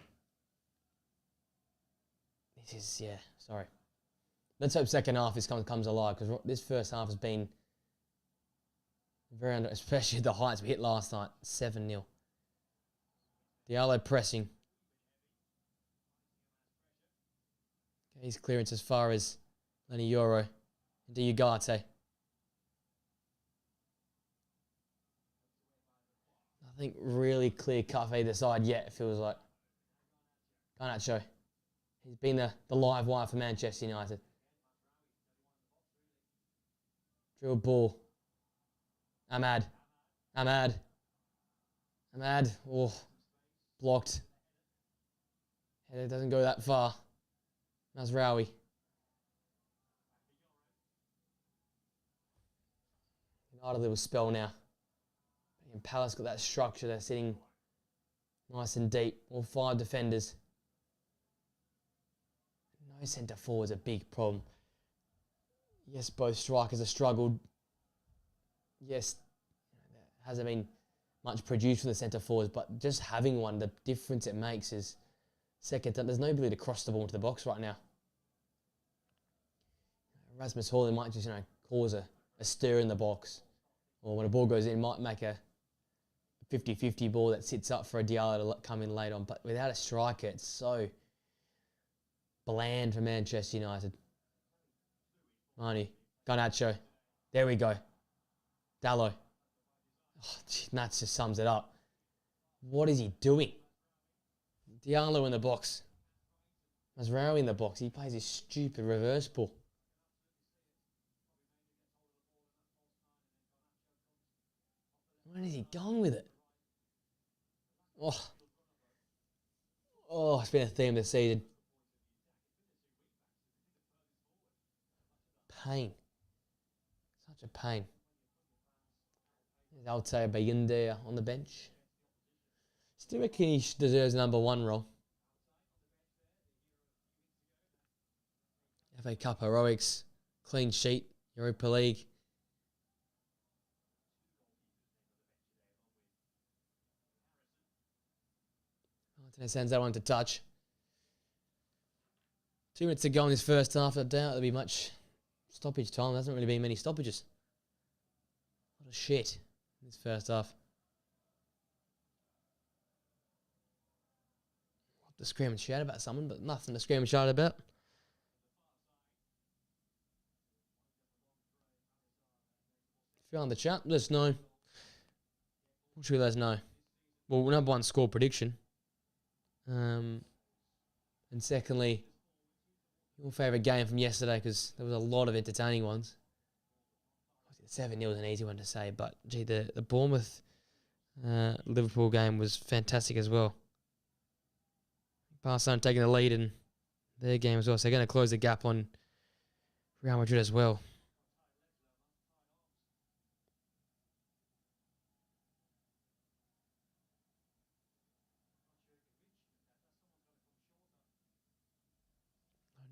This is, yeah, sorry. Let's hope second half this comes alive, because this first half has been very under, especially the heights we hit last night, 7-0. Diallo pressing. Okay, his clearance as far as Lenny Euro into Ugarte. Nothing really clear cut for either side yet, it feels like. Garnacho. He's been the live wire for Manchester United. Drill ball. Ahmad. Oh, blocked. Header doesn't go that far. Mazraoui. United a little spell now. And Palace got that structure. They're sitting nice and deep. All 5 defenders. No centre forward is a big problem. Yes, both strikers have struggled. Yes, there hasn't been much produced from the centre forwards, but just having one, the difference it makes is second. There's no ability to cross the ball into the box right now. Rasmus Hojlund might just, cause a stir in the box. Or when a ball goes in, might make a 50-50 ball that sits up for a Diallo to come in late on. But without a striker, it's so bland for Manchester United. Manu, Garnacho. There we go. Dallo. Oh, that just sums it up. What is he doing? Diallo in the box. Mazraoui in the box. He plays this stupid reverse ball. Where is he going with it? Oh, it's been a theme this season. Pain. Such a pain. There's Altay Bayunde on the bench. Still reckon he deserves number 1 role. FA Cup heroics, clean sheet, Europa League. Martinez sends that one to touch. 2 minutes to go in this first half. I doubt there'll be much stoppage time. There hasn't really been many stoppages. What a shit in this first half. Love to scream and shout about someone, but nothing to scream and shout about. If you're on the chat, let us know. What should we let us know? Well, number 1, score prediction. And secondly, your favourite game from yesterday, because there was a lot of entertaining ones. 7-0 is an easy one to say, but gee, the Bournemouth Liverpool game was fantastic as well. Barcelona taking the lead in their game as well, so they're going to close the gap on Real Madrid as well.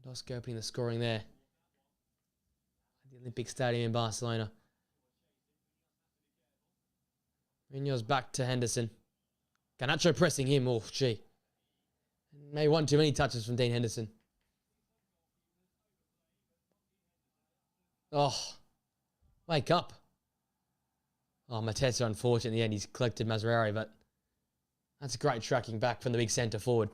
Lewandowski opening the scoring there. The Olympic Stadium in Barcelona. Munoz back to Henderson. Garnacho pressing him. Oh, gee. Maybe 1 too many touches from Dean Henderson. Oh, wake up. Oh, Mateta, unfortunately, in the end, he's collected Mazraoui, but that's great tracking back from the big centre forward.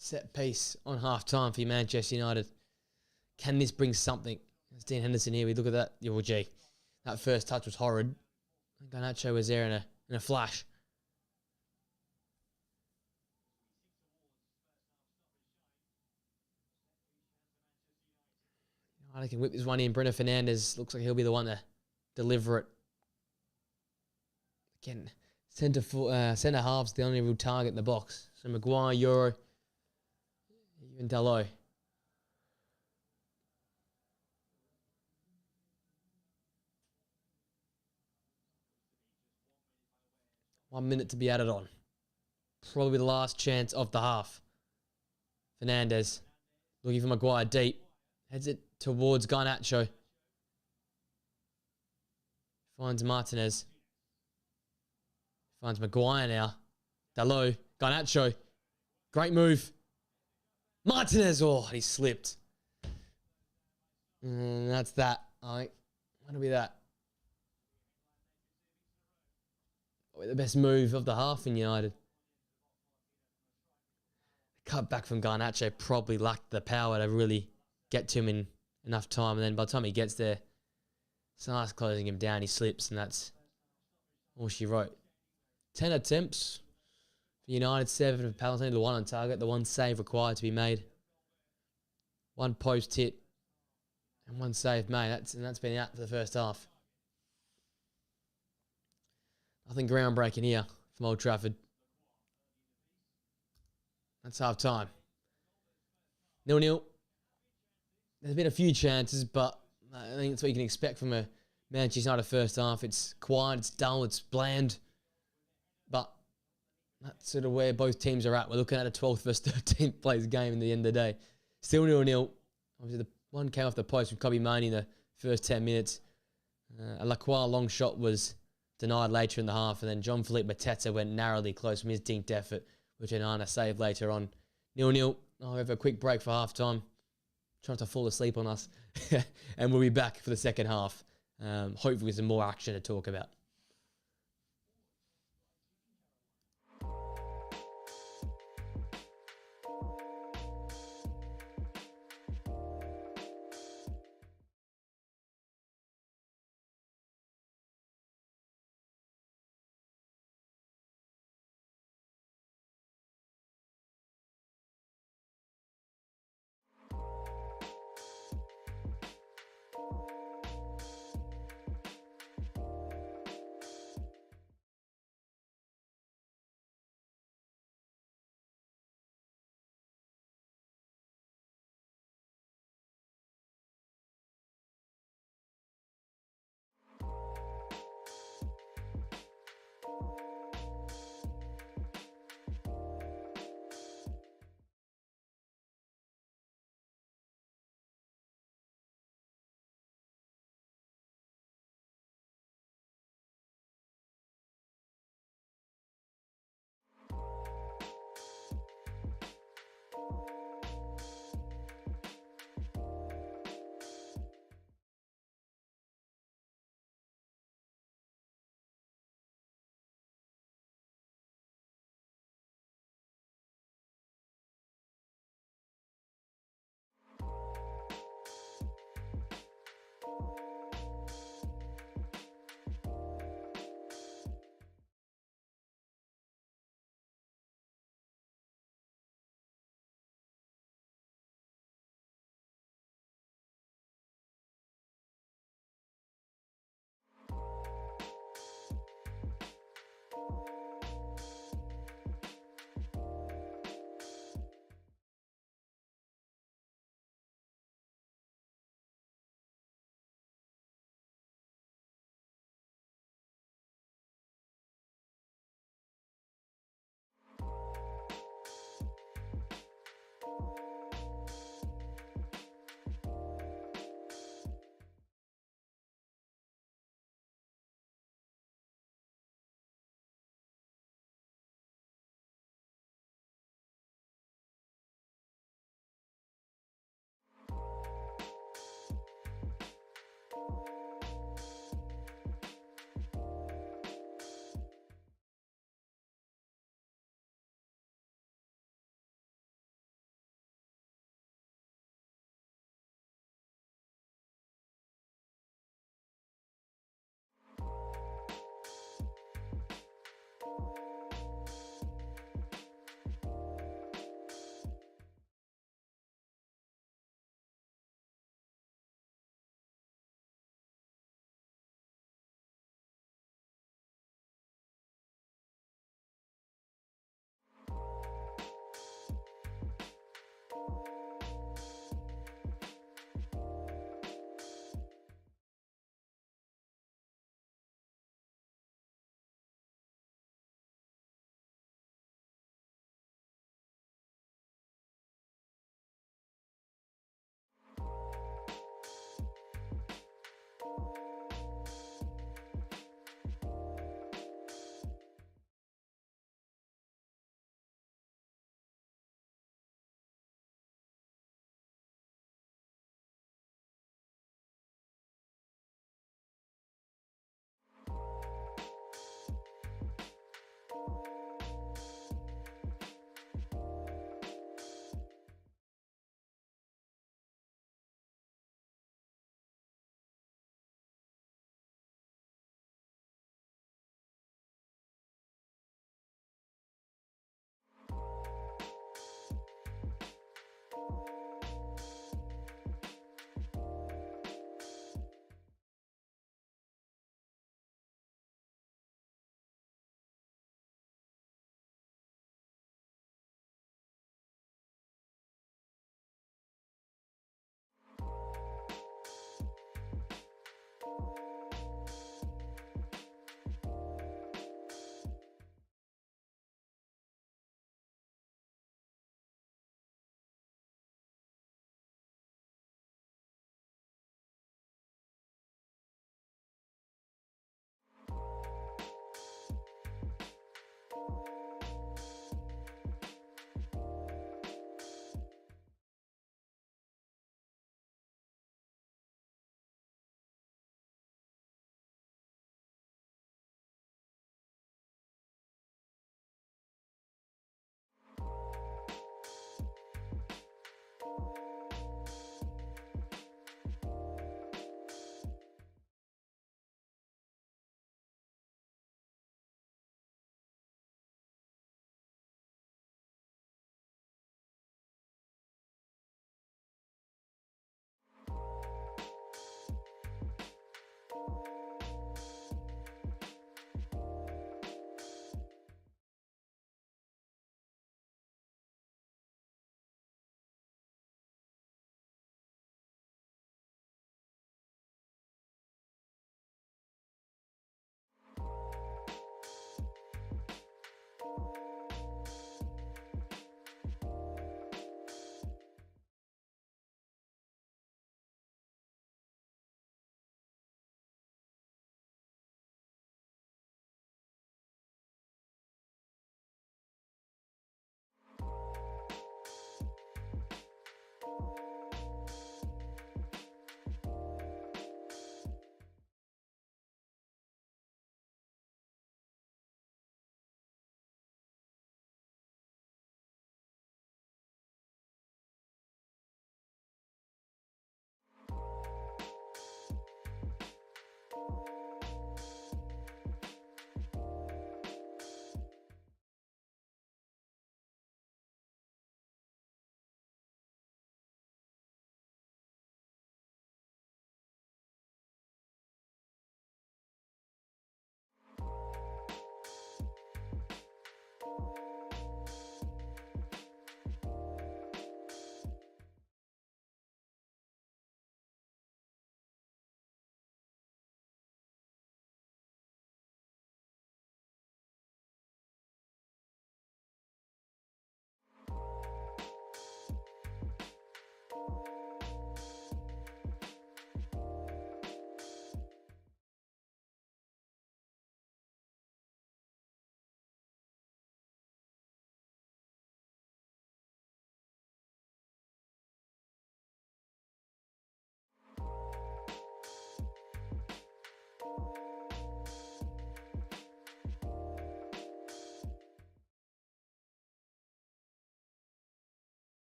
Set piece on half time for Manchester United. Can this bring something? There's Dean Henderson here. We look at that. Oh, gee. That first touch was horrid. Garnacho was there in a flash. I can whip this one in. Bruno Fernandes looks like he'll be the one to deliver it. Again, centre half's the only real target in the box. So Maguire, Euro, even Dalot. 1 minute to be added on. Probably the last chance of the half. Fernandez looking for Maguire deep. Heads it towards Garnacho. Finds Martinez. Finds Maguire now. Dalot. Garnacho. Great move. Martinez. Oh, he slipped. And that's that. That'll be that. The best move of the half in United. Cut back from Garnacho probably lacked the power to really get to him in enough time. And then by the time he gets there, Sar's closing him down. He slips, and that's all she wrote. 10 attempts for United, 7 for Palestine, the 1 on target, the 1 save required to be made. 1 post hit and 1 save made. That's been out for the first half. Nothing groundbreaking here from Old Trafford. That's half time. 0-0. There's been a few chances, but I think that's what you can expect from a Manchester United first half. It's quiet, it's dull, it's bland. But that's sort of where both teams are at. We're looking at a 12th versus 13th place game in the end of the day. Still 0-0. Obviously, the one came off the post from Kobe Mainoo in the first 10 minutes. A Lacroix long shot was denied later in the half, and then Jean-Philippe Mateta went narrowly close from his dinked effort, which Onana saved later on. 0-0. I'll have a quick break for half-time. Trying to fall asleep on us. And we'll be back for the second half. Hopefully with some more action to talk about.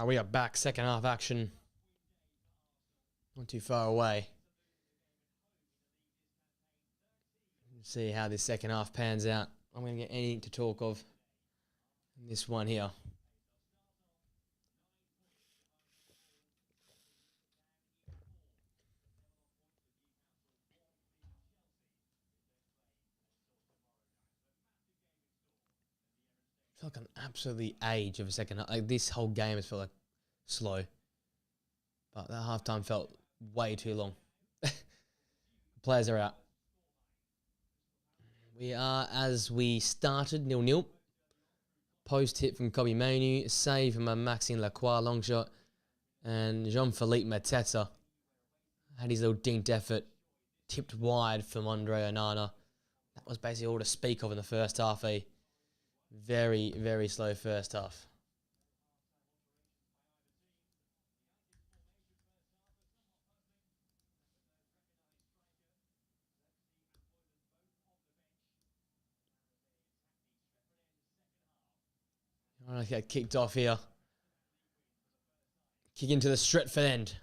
We are back. Second half action. Not too far away. See how this second half pans out. I'm going to get anything to talk of in this one here. It's like an absolutely age of a second half. Like this whole game has felt like slow. But that halftime felt way too long. Players are out. We are, as we started, 0-0. Post hit from Kobbie Mainoo. Save from a Maxime Lacroix long shot. And Jean-Philippe Mateta had his little dinked effort. Tipped wide from Andre Onana. That was basically all to speak of in the first half. A very, very slow first half. I want to get kicked off here. Kick into the Stretford end.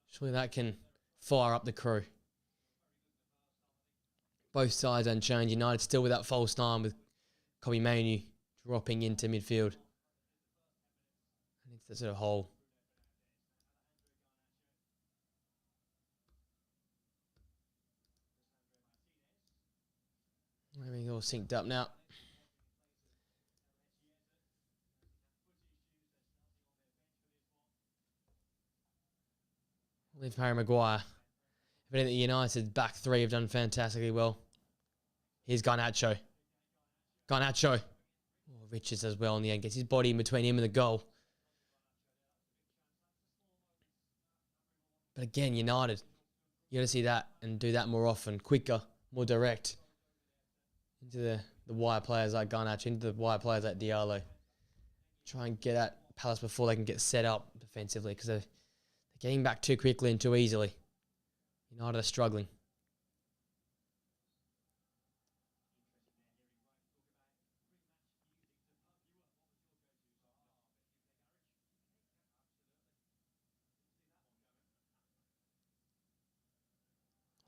Surely that can fire up the crew. Both sides unchanged. United still with that false nine with Kobbie Mainoo dropping into midfield. And it's that sort of hole. Everything's all synced up now. Leave Harry Maguire. If anything, United back three have done fantastically well. Here's Garnacho. Garnacho. Oh, Richards as well in the end. Gets his body in between him and the goal. But again, United. You got to see that and do that more often. Quicker, more direct. Into the wide players like Garnacho. Into the wide players like Diallo. Try and get at Palace before they can get set up defensively. Because they're getting back too quickly and too easily. United are struggling.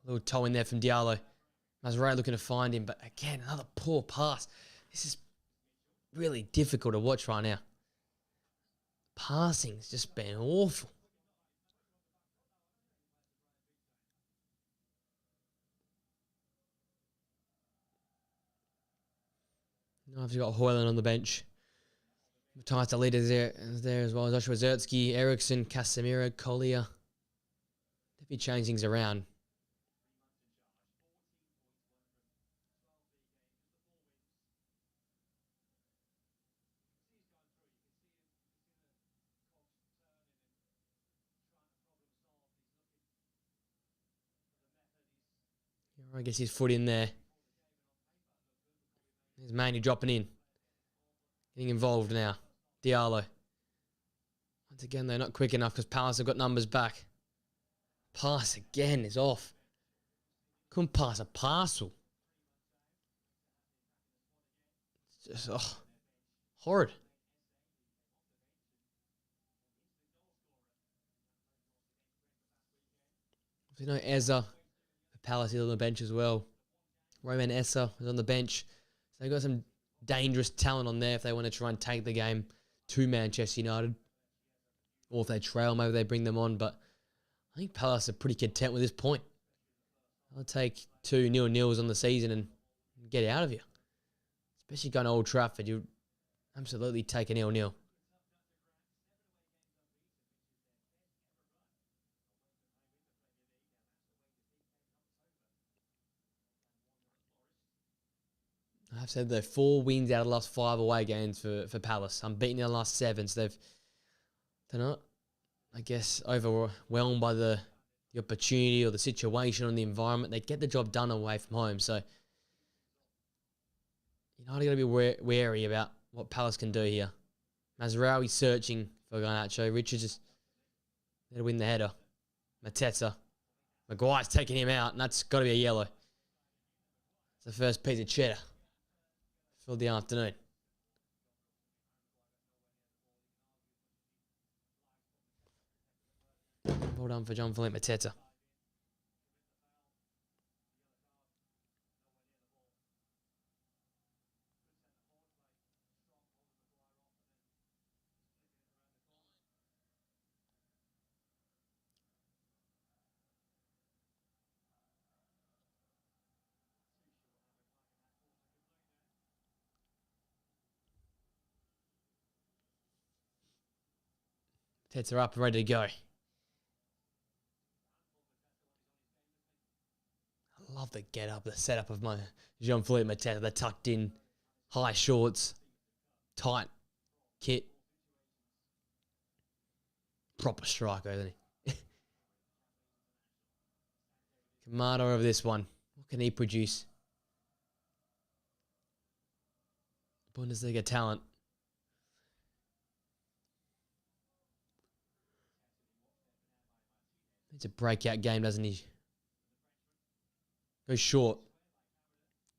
A little toe in there from Diallo. Mazraoui looking to find him, but again, another poor pass. This is really difficult to watch right now. Passing's just been awful. Now I've got Højlund on the bench. Matthias de Ligt is there as well. Joshua Zirkzee, Eriksson, Casemiro, Collier. They've been changing things around. I guess his foot in there. There's Mainoo dropping in. getting involved now. Diallo. Once again, they're not quick enough because Palace have got numbers back. Pass again is off. Couldn't pass a parcel. It's just, horrid. You know, Ezza, Palace is on the bench as well. Roman Essa is on the bench. So they've got some dangerous talent on there if they want to try and take the game to Manchester United. Or if they trail, maybe they bring them on. But I think Palace are pretty content with this point. I'll take 2 0-0s on the season and get out of here. Especially going to Old Trafford, you absolutely take a 0-0. I've said they're 4 wins out of the last 5 away games for Palace. Unbeaten in the last 7, so they're not, I guess, overwhelmed by the opportunity or the situation or the environment. They get the job done away from home. So United got to be wary about what Palace can do here. Mazraoui searching for Garnacho. Richards just there to win the header. Mateta. Maguire's taking him out, and that's got to be a yellow. It's the first piece of cheddar for the afternoon. Well done for Jean-Philippe Mateta. Mateta up and ready to go. I love the get-up, the setup of my Jean-Philippe Mateta. The tucked in, high shorts, tight kit. Proper striker, isn't he? Kamada over this one. What can he produce? Bundesliga talent. It's a breakout game, doesn't he? Goes short.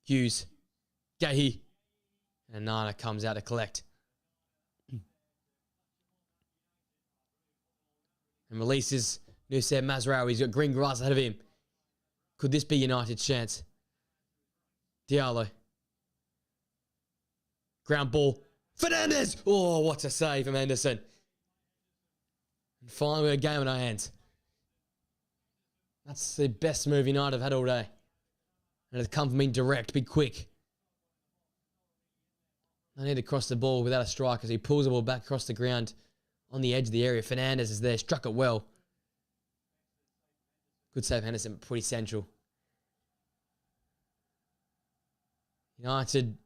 Hughes. Gahey. And Nana comes out to collect. And releases Nusayr Mazraoui. He's got green grass ahead of him. Could this be United's chance? Diallo. Ground ball. Fernandes! Oh, what a save from Henderson. And finally, a game in our hands. That's the best move United have had all day. And it's come from being direct, be quick. They need to cross the ball without a striker as he pulls the ball back across the ground on the edge of the area. Fernandes is there, struck it well. Good save, Henderson, pretty central. United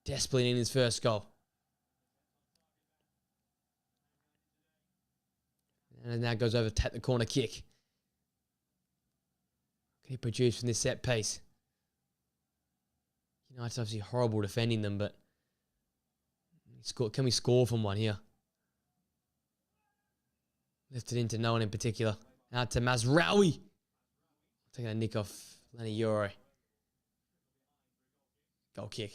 desperately needing his first goal. And it now goes over to tap the corner kick. Can he produce from this set piece? United's obviously horrible defending them, but can we score from one here? Lifted into no one in particular. Out to Mazraoui. Taking a nick off Lenny Euro. Goal kick.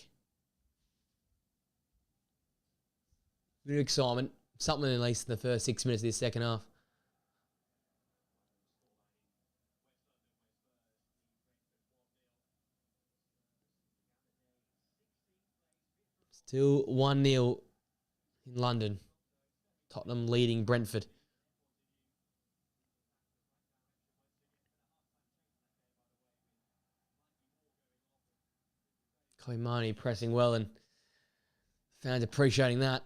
Bit of excitement. Something at least in the first 6 minutes of this second half. Still 1-0 in London. Tottenham leading Brentford. Koimani pressing well and fans appreciating that.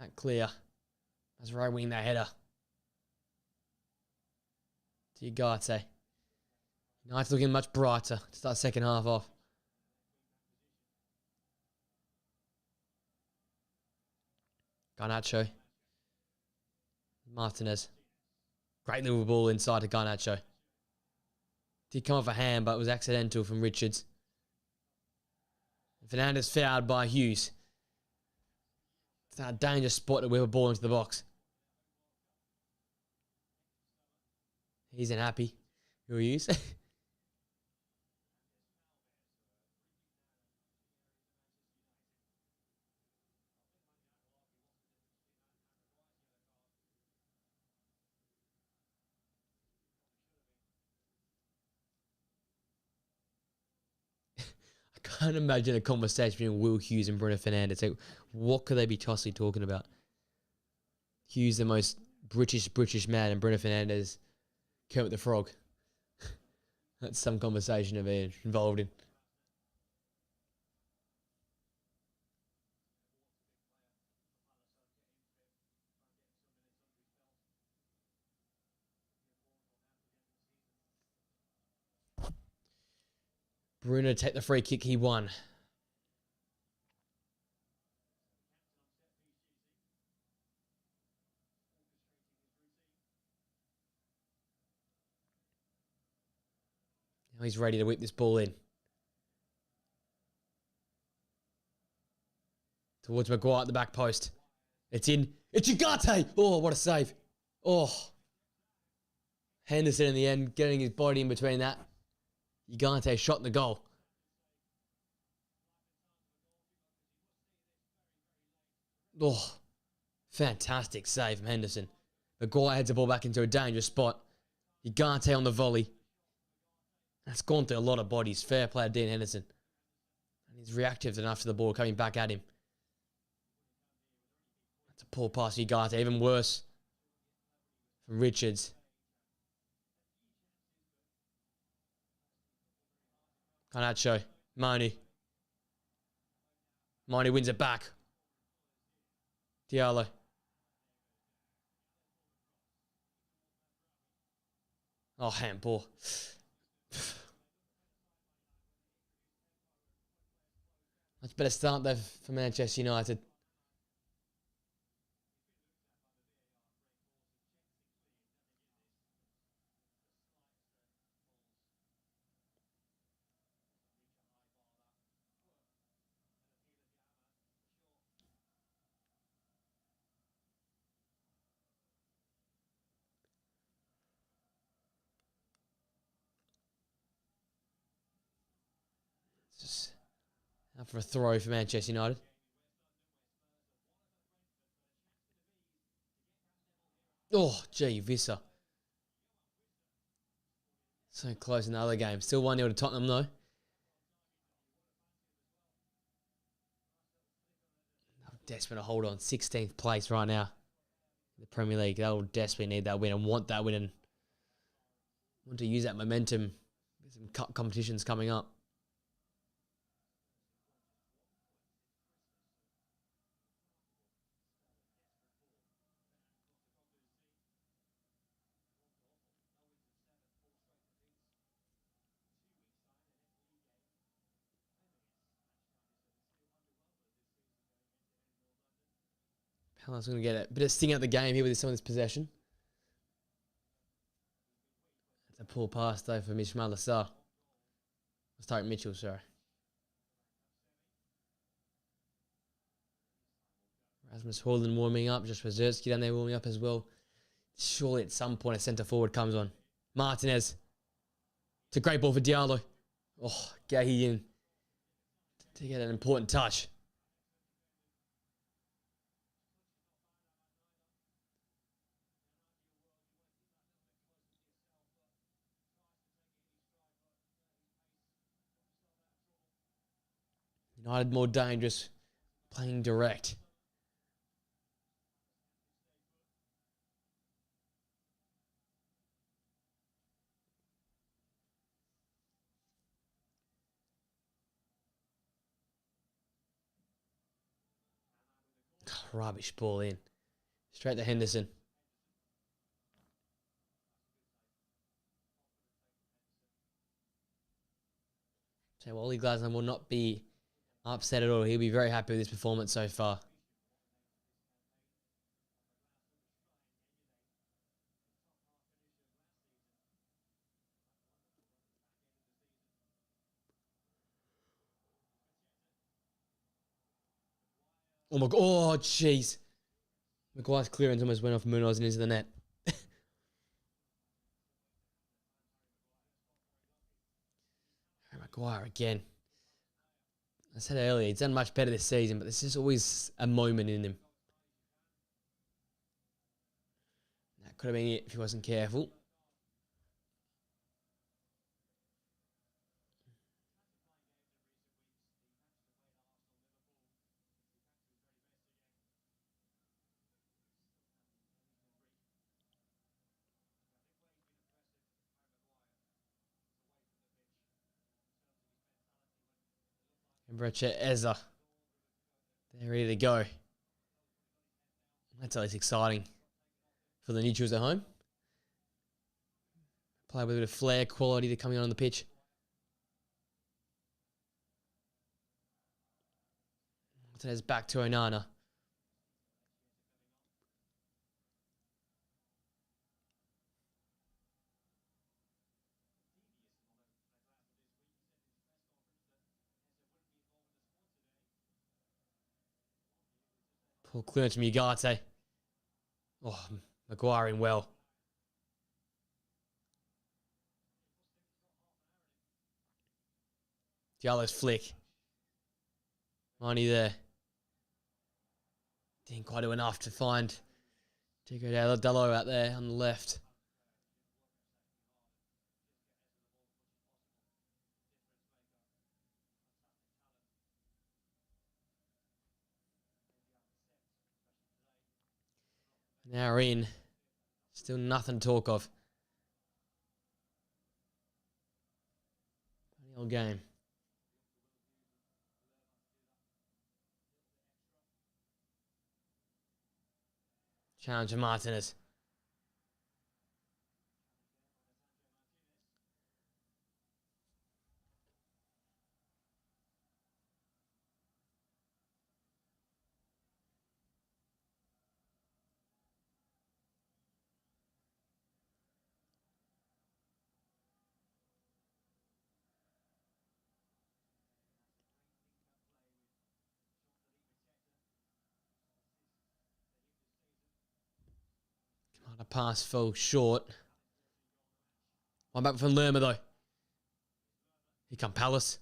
That clear. Mazraoui winning that header. to Ugarte. United's looking much brighter to start second half off. Garnacho. Martinez. Great little ball inside to Garnacho. Did come off a hand, but it was accidental from Richards. Fernandez fouled by Hughes. It's a dangerous spot to whip a ball into the box. He's unhappy. Who Hughes? I can't imagine a conversation between Will Hughes and Bruno Fernandes. Like, what could they be tossly talking about? Hughes, the most British man, and Bruno Fernandes, Kermit the Frog. That's some conversation to be involved in. Bruno take the free kick he won. Now he's ready to whip this ball in. Towards Maguire at the back post. It's in. It's Ugarte! Oh, what a save. Oh. Henderson in the end, getting his body in between that. Ugarte shot in the goal. Oh, fantastic save from Henderson. Maguire heads the ball back into a dangerous spot. Ugarte on the volley. That's gone through a lot of bodies. Fair play to Dean Henderson. And he's reactive enough to the ball coming back at him. That's a poor pass to Ugarte. Even worse from Richards. Garnacho. Moni. Moni wins it back. Diallo. Oh, handball. Much better start there for Manchester United. Just out for a throw for Manchester United. Oh, gee, Visser. So close in the other game. Still 1-0 to Tottenham, though. Desperate to hold on. 16th place right now in the Premier League. They'll desperately need that win and want that win and want to use that momentum. Some cup competitions coming up. Palace going to get a bit of sting out the game here with some of this possession. It's a poor pass, though, for Mishmal Assar. Let's start Mitchell, sorry. Rasmus Haaland warming up. Just Wazirski down there warming up as well. Surely at some point a centre forward comes on. Martinez. It's a great ball for Diallo. Oh, Gahi in to get an important touch. United more dangerous, playing direct. Rubbish ball in. Straight to Henderson. So Ollie Glasner will not be upset at all. He'll be very happy with his performance so far. Oh my god! Oh jeez! Maguire's clearance almost went off Munoz and into the net. Maguire again. I said earlier, he's done much better this season, but there's just always a moment in him. That could have been it if he wasn't careful. And Brecha Eza. They're ready to go. That's always exciting for the neutrals at home. Play with a bit of flair, quality to coming on the pitch. Martinez back to Onana. Poor clearance from Ugarte. Oh, Maguire in well. Diallo's flick. Money there. Didn't quite do enough to find Tico Dallo out there on the left. Now we're in. Still nothing to talk of. Funny old game. Challenge for Martinez. A pass fell short. One back from Lerma though. Here come Palace.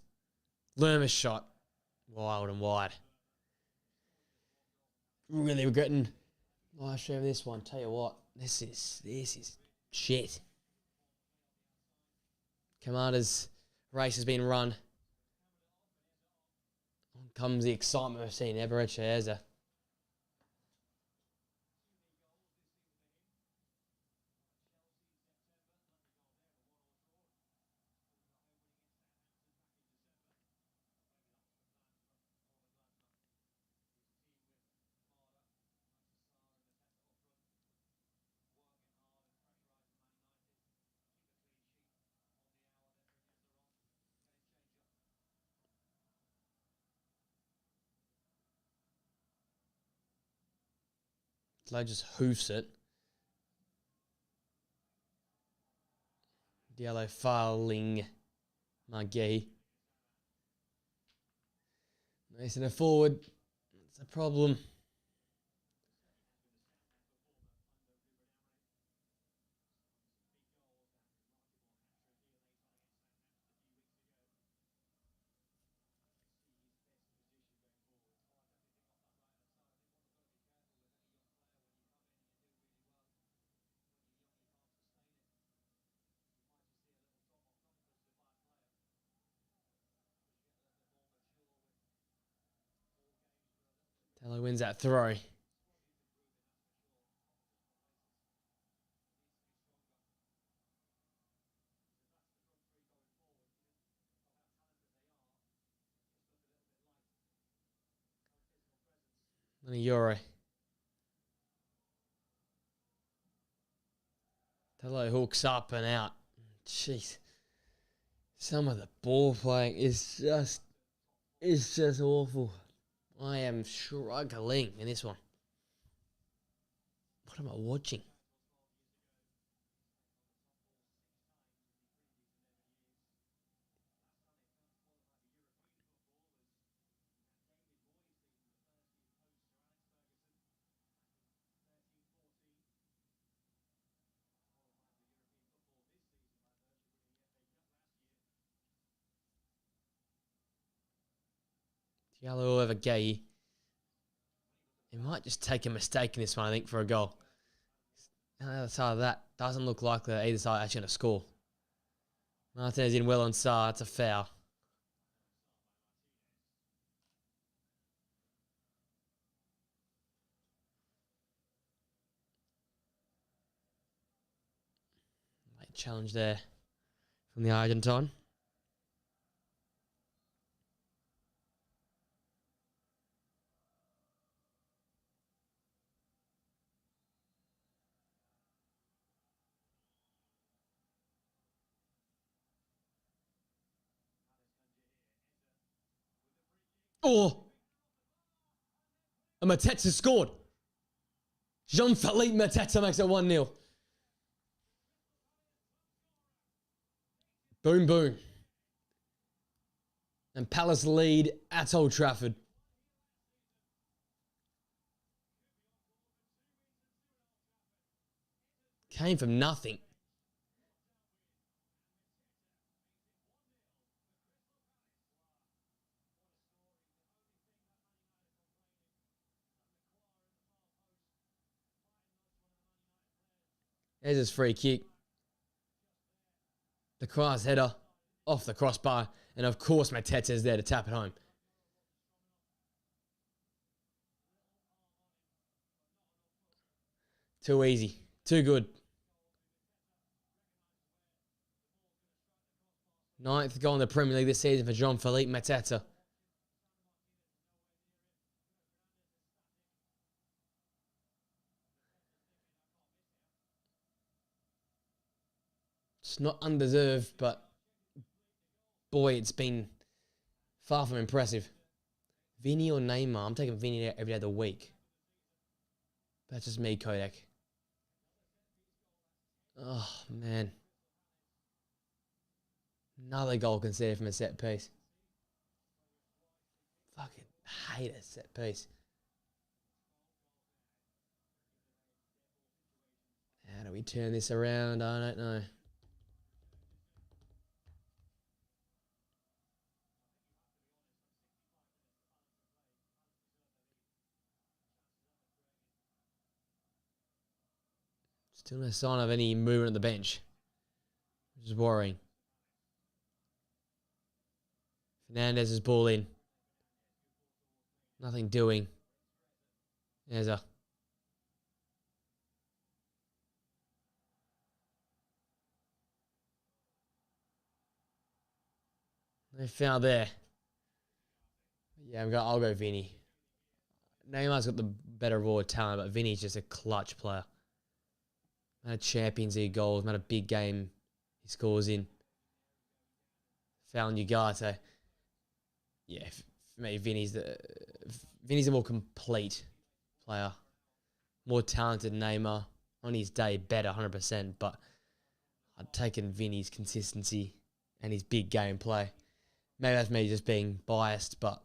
Lerma's shot. Wild and wide. Really regretting live stream of this one. Tell you what, this is shit. Kamada's race has been run. On comes the excitement of seeing Eberechi Eza. Lowe just hoofs it. Diallo fouling Magee. Mason a forward. It's a problem. Diallo wins that throw. And a Euro. Diallo hooks up and out. Jeez. Some of the ball playing is just awful. I am struggling in this one. What am I watching? Diallo over Gay. He might just take a mistake in this one, I think, for a goal. On the other side of that, doesn't look likely that either side actually going to score. Martinez in well on Sarr. It's a foul. Late challenge there from the Argentine. Oh! And Mateta scored. Jean-Philippe Mateta makes it 1-0. Boom, boom. And Palace lead at Old Trafford. Came from nothing. There's his free kick. The cross header off the crossbar. And of course, Mateta's there to tap it home. Too easy. Too good. 9th goal in the Premier League this season for Jean-Philippe Mateta. It's not undeserved, but boy, it's been far from impressive. Vinny or Neymar? I'm taking Vinny every day of the week. That's just me, Kodak. Oh, man. Another goal conceded from a set piece. Fucking hate a set piece. How do we turn this around? I don't know. Still no sign of any movement on the bench, which is worrying. Fernandez's ball in. Nothing doing. There's a... No foul there. Yeah, I'll go Vinny. Neymar's got the better raw talent, but Vinny's just a clutch player. Not a Champions League goals, not a big game he scores in. Foul on Ugarte. Yeah, for me, Vinny's a more complete player. More talented Neymar. On his day, better, 100%. But I'd taken Vinny's consistency and his big game play. Maybe that's me just being biased, but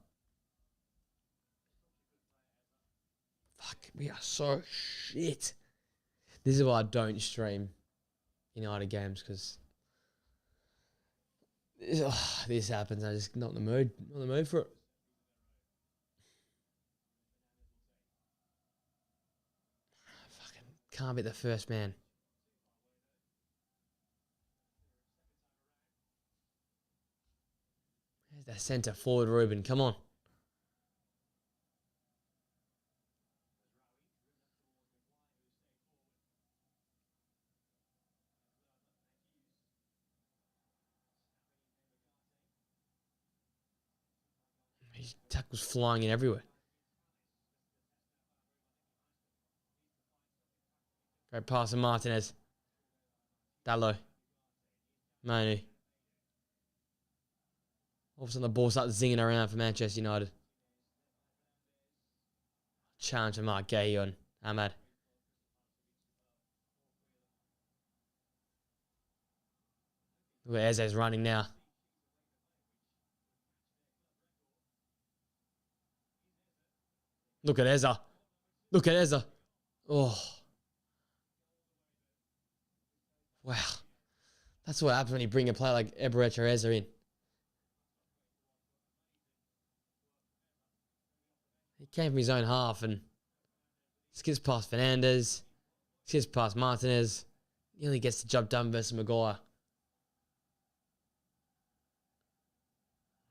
fuck, we are so shit. This is why I don't stream United games, because this happens. I'm just not in the mood. Not in the mood for it. Fucking can't be the first man. There's that centre forward, Ruben. Come on. His tackle's flying in everywhere. Great pass to Martinez. Dallo. Manu. All of a sudden the ball starts zinging around for Manchester United. Challenge from Mark Gay on Ahmad. Look at Eze's running now. Look at Eze. Look at Eze. Oh. Wow. That's what happens when you bring a player like Eberechi Eze in. He came from his own half and skips past Fernandez, skips past Martinez, nearly gets the job done versus Maguire.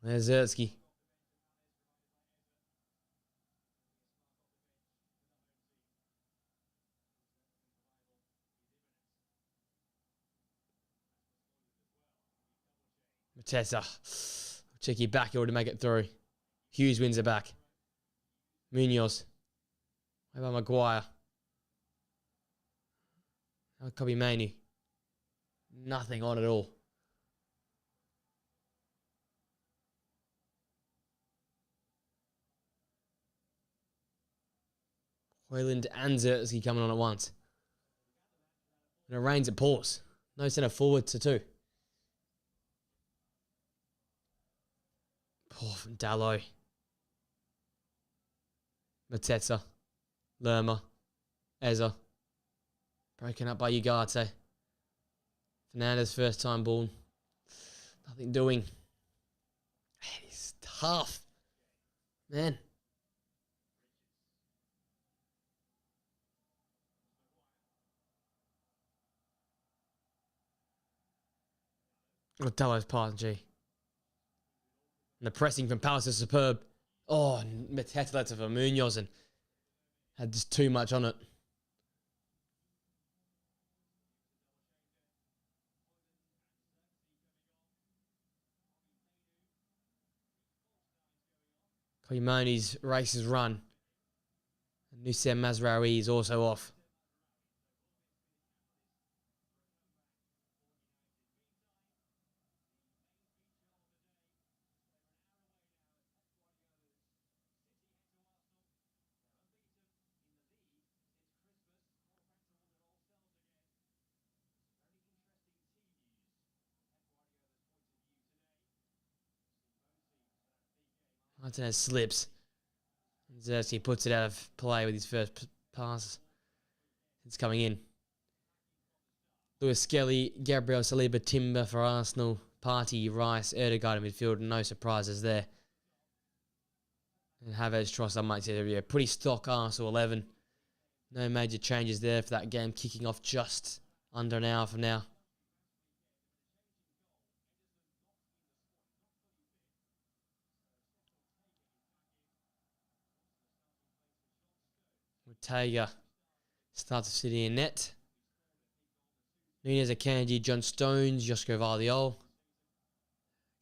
There's Zertsky. Matessa. Cheeky back here to make it through. Hughes wins it back. Munoz. How about Maguire? How about Kobe Mainoo? Nothing on at all. Hoyland and Zertsky coming on at once. And it rains at pause. No centre forward to two. Oh, from Dalot. Mateta. Lerma. Eze. Broken up by Ugarte. Fernandez first time ball. Nothing doing. Man, he's tough. Man. Oh, Dalot's pass, G. And the pressing from Palace is superb. Oh, Mateta led to Munoz and had just too much on it. Koimoni's race is run. And Nusem Mazraoui is also off. Martinez slips. Zertsky puts it out of play with his first pass. It's coming in. Lewis Skelly, Gabriel Saliba, Timber for Arsenal. Partey, Rice, Erdegaard in midfield. No surprises there. And Havertz, Trossard, might say, yeah, pretty stock Arsenal 11. No major changes there for that game kicking off just under an hour from now. Ortega starts to sit in net. Nunez, Akanji, John Stones, Josko Vardiol.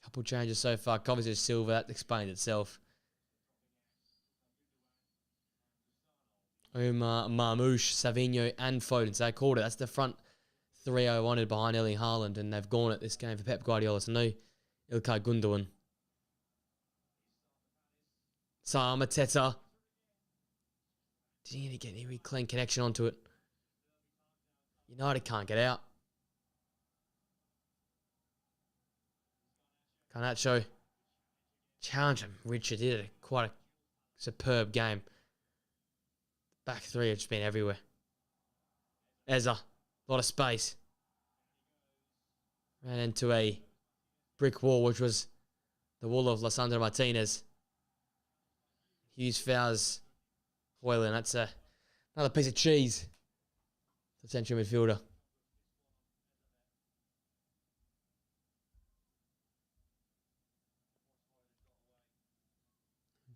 Couple changes so far. Kovacic, Silva, that explains itself. Omar, Marmouche, Savinho, and Foden. So they called it. That's the front three I wanted behind Erling Haaland, and they've gone at this game for Pep Guardiola. So no Ilkay Gundogan. Sarr, Mateta. Did he get any clean connection onto it? United can't get out. Garnacho. Challenge him. Richard did quite a superb game. Back three have just been everywhere. Eze. A lot of space. Ran into a brick wall, which was the wall of Lissandro Martinez. Hughes fouls Hoyland. That's another piece of cheese. The central midfielder.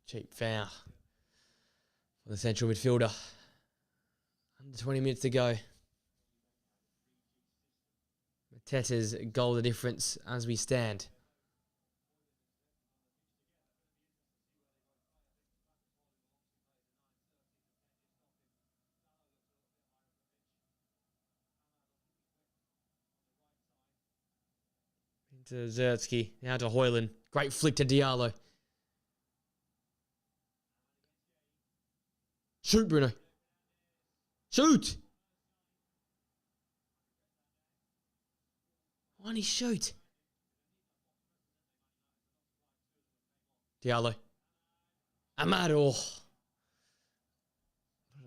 Cheap foul for the central midfielder. Under 20 minutes to go. Mateta's goal the difference as we stand. To Zertsky. Now to Hoyland. Great flick to Diallo. Shoot, Bruno. Shoot! Why don't he shoot? Diallo. Amado.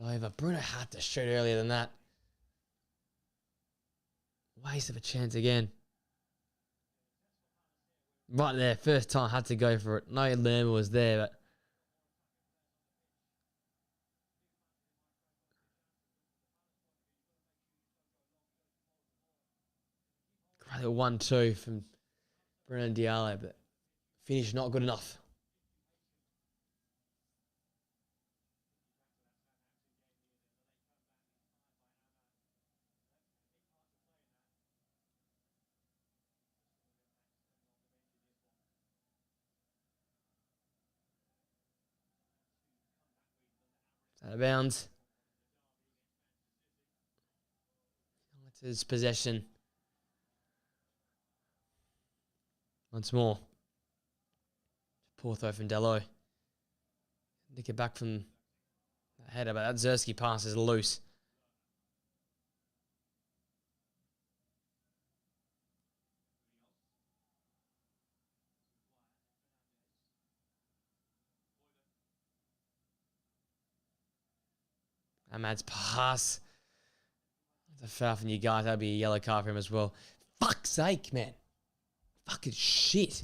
Over. Bruno had to shoot earlier than that. Waste of a chance again. Right there, first time, had to go for it. No, Lerma was there, but great little 1-2 from Bruno Diallo, but finish not good enough. Out of bounds. It's his possession. Once more. Poor throw from Dello. Nick it back from the header, but that Zerski pass is loose. Ahmad's pass. That's a foul from you guys. That'd be a yellow card for him as well. Fuck's sake, man. Fucking shit.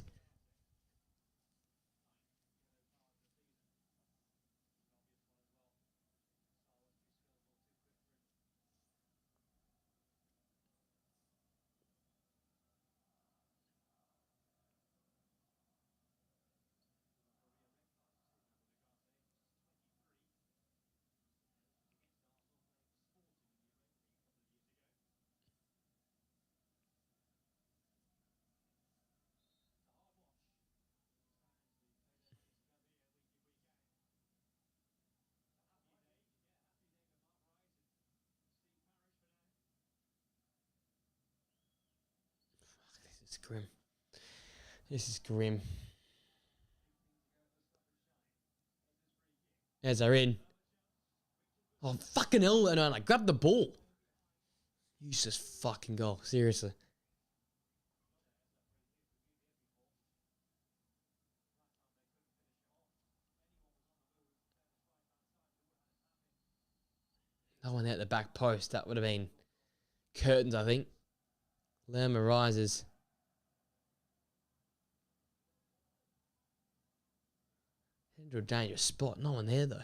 This is grim. This is grim. As they're in. Oh, fucking hell. And I grabbed the ball. Useless fucking goal. Seriously. No one there at the back post. That would have been curtains, I think. Lerma rises. Into a dangerous spot. No one there, though.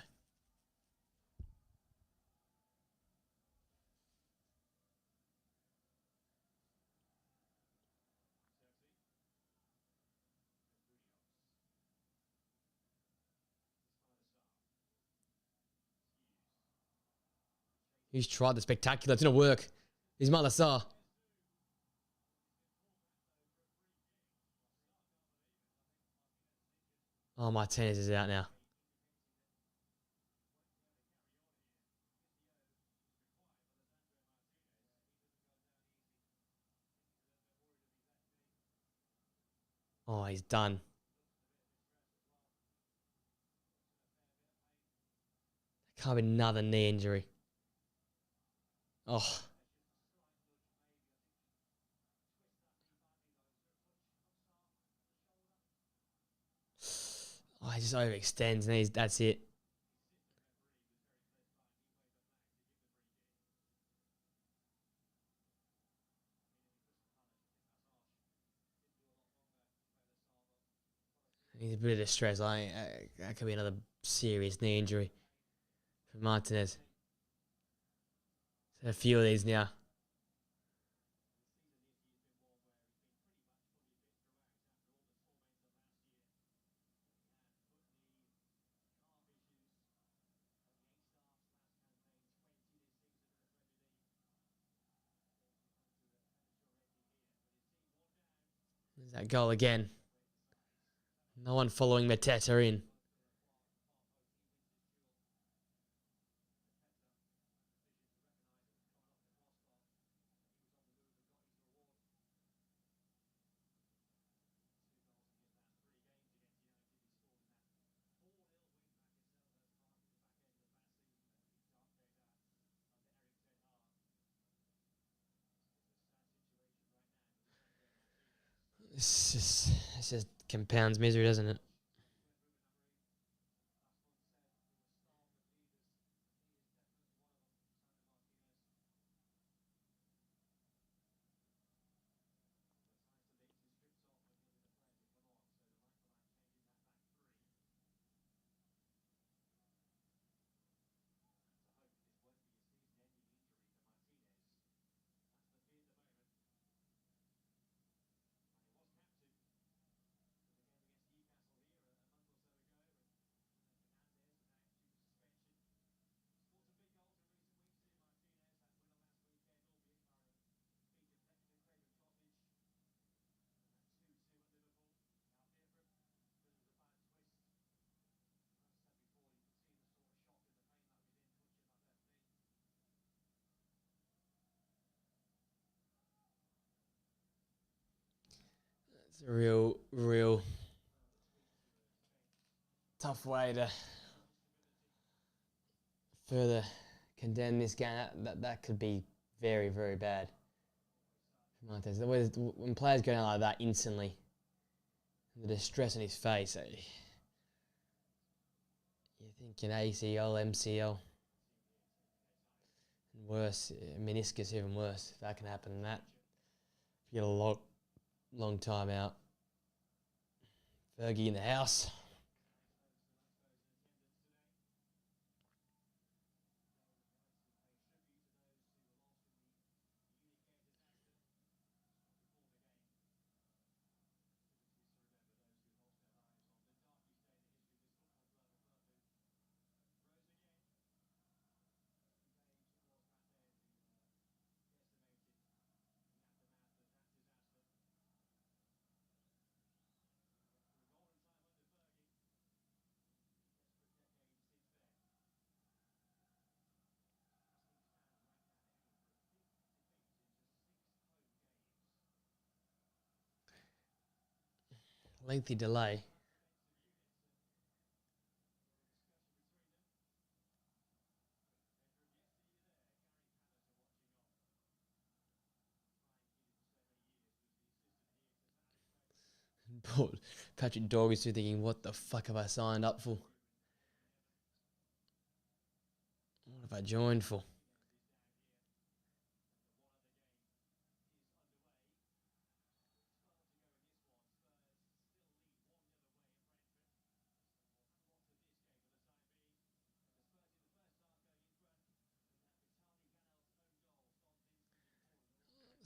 He's tried the spectacular. It's going to work. He's Malasar. Oh, Martinez is out now. Oh, he's done. Can't be another knee injury. Oh. Oh, he just overextends and that's it. He's a bit of distress. That could be another serious knee injury for Martinez. So a few of these now. There's that goal again. No one following Mateta in. It's just compounds misery, doesn't it? It's a real tough way to further condemn this game. That could be very, very bad for Martinez. When players go down like that instantly, the distress on his face, you're thinking ACL, MCL, and worse, meniscus even worse. If that can happen, that you get a long time out. Fergie in the house. Lengthy delay. But Patrick Dog is still thinking, what the fuck have I signed up for? What have I joined for?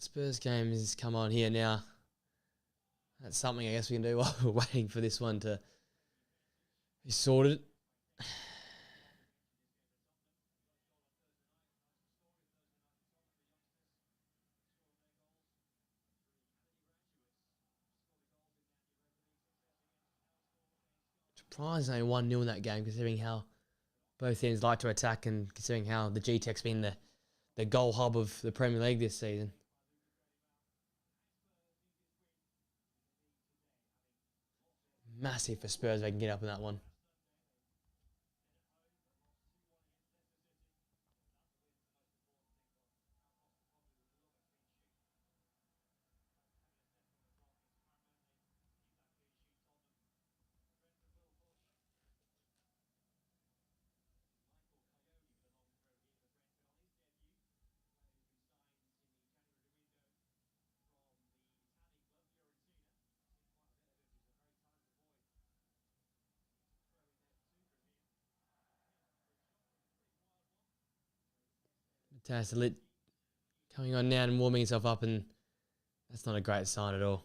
Spurs game has come on here now. That's something I guess we can do while we're waiting for this one to be sorted. Surprised only 1-0 in that game, considering how both teams like to attack and considering how the G-Tech's been the goal hub of the Premier League this season. Massive for Spurs if they can get up in that one. Fantastic. Coming on now and warming himself up, and that's not a great sign at all.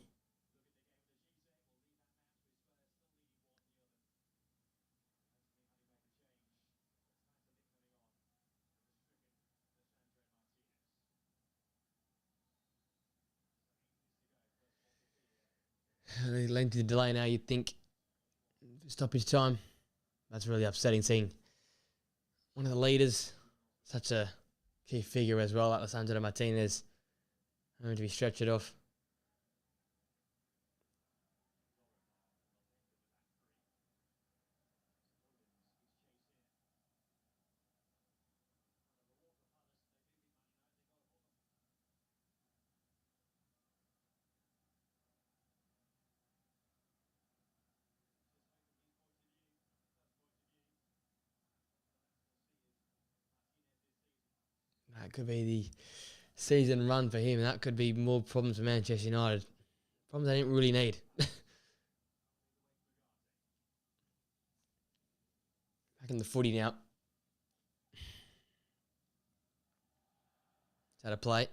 The length of the delay now, you'd think stoppage time. That's really upsetting seeing one of the leaders, such a key figure as well, like Lisandro Martinez, having to be stretched off. could be the season run for him. That could be more problems for Manchester United. Problems they didn't really need. Back in the footy now. Is that a play?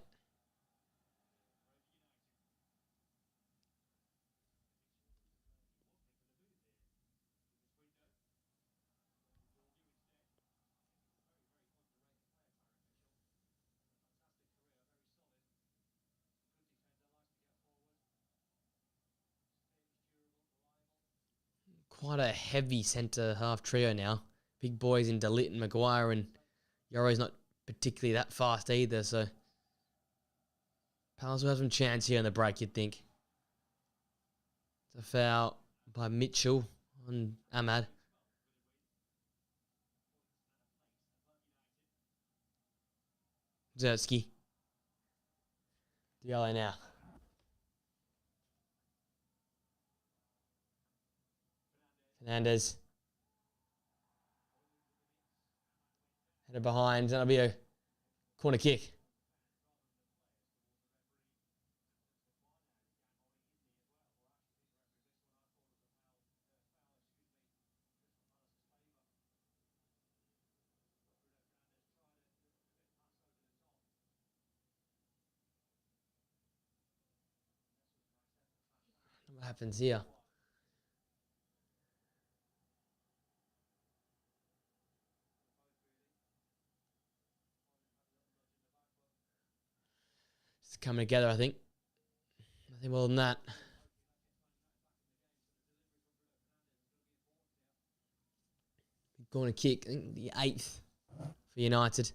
Quite a heavy centre half trio now. Big boys in De Ligt and Maguire, and Yoro's not particularly that fast either, so Palace will have some chance here in the break, you'd think. It's a foul by Mitchell on Ahmad. Zertsky. Diallo now. Fernandez. Headed behind. That'll be a corner kick. What happens here? It's coming together, I think. Nothing more than that. Corner kick, I think the 8th for United.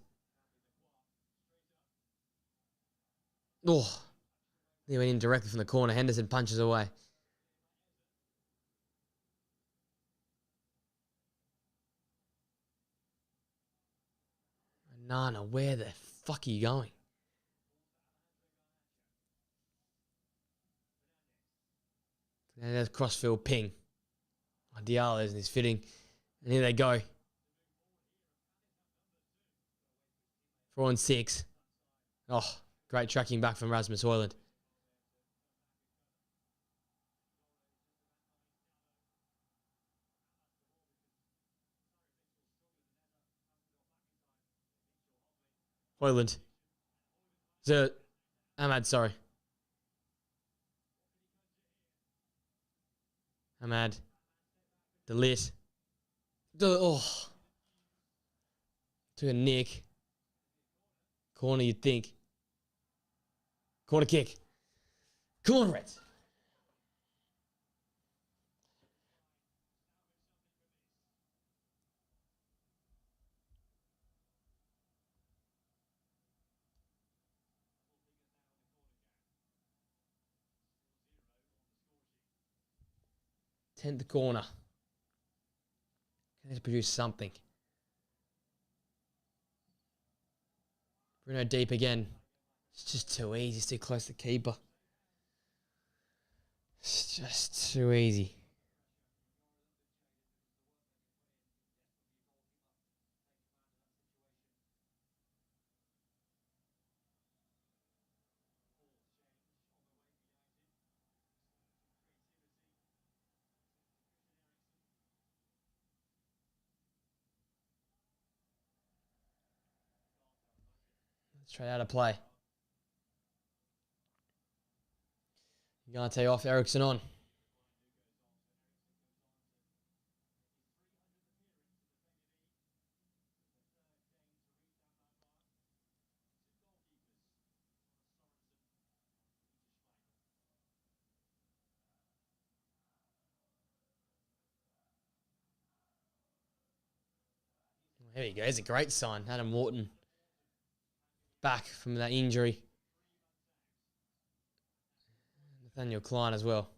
Oh, they went in directly from the corner. Henderson punches away. Nana, where the fuck are you going? And there's crossfield ping. Diallo's in his fitting. And here they go. 4-on-6. Oh, great tracking back from Rasmus Højlund. Højlund. Ahmad, sorry. Ahmad. De Ligt. Oh. Took a nick. Corner, you'd think. Corner kick. Come on, Reds. Tenth corner. Can they produce something? Bruno deep again. It's just too easy. It's too close to the keeper. It's just too easy. Straight out of play. Gante off, Ericsson on. There you go. It's a great sign. Adam Wharton back from that injury. Nathaniel Klein as well.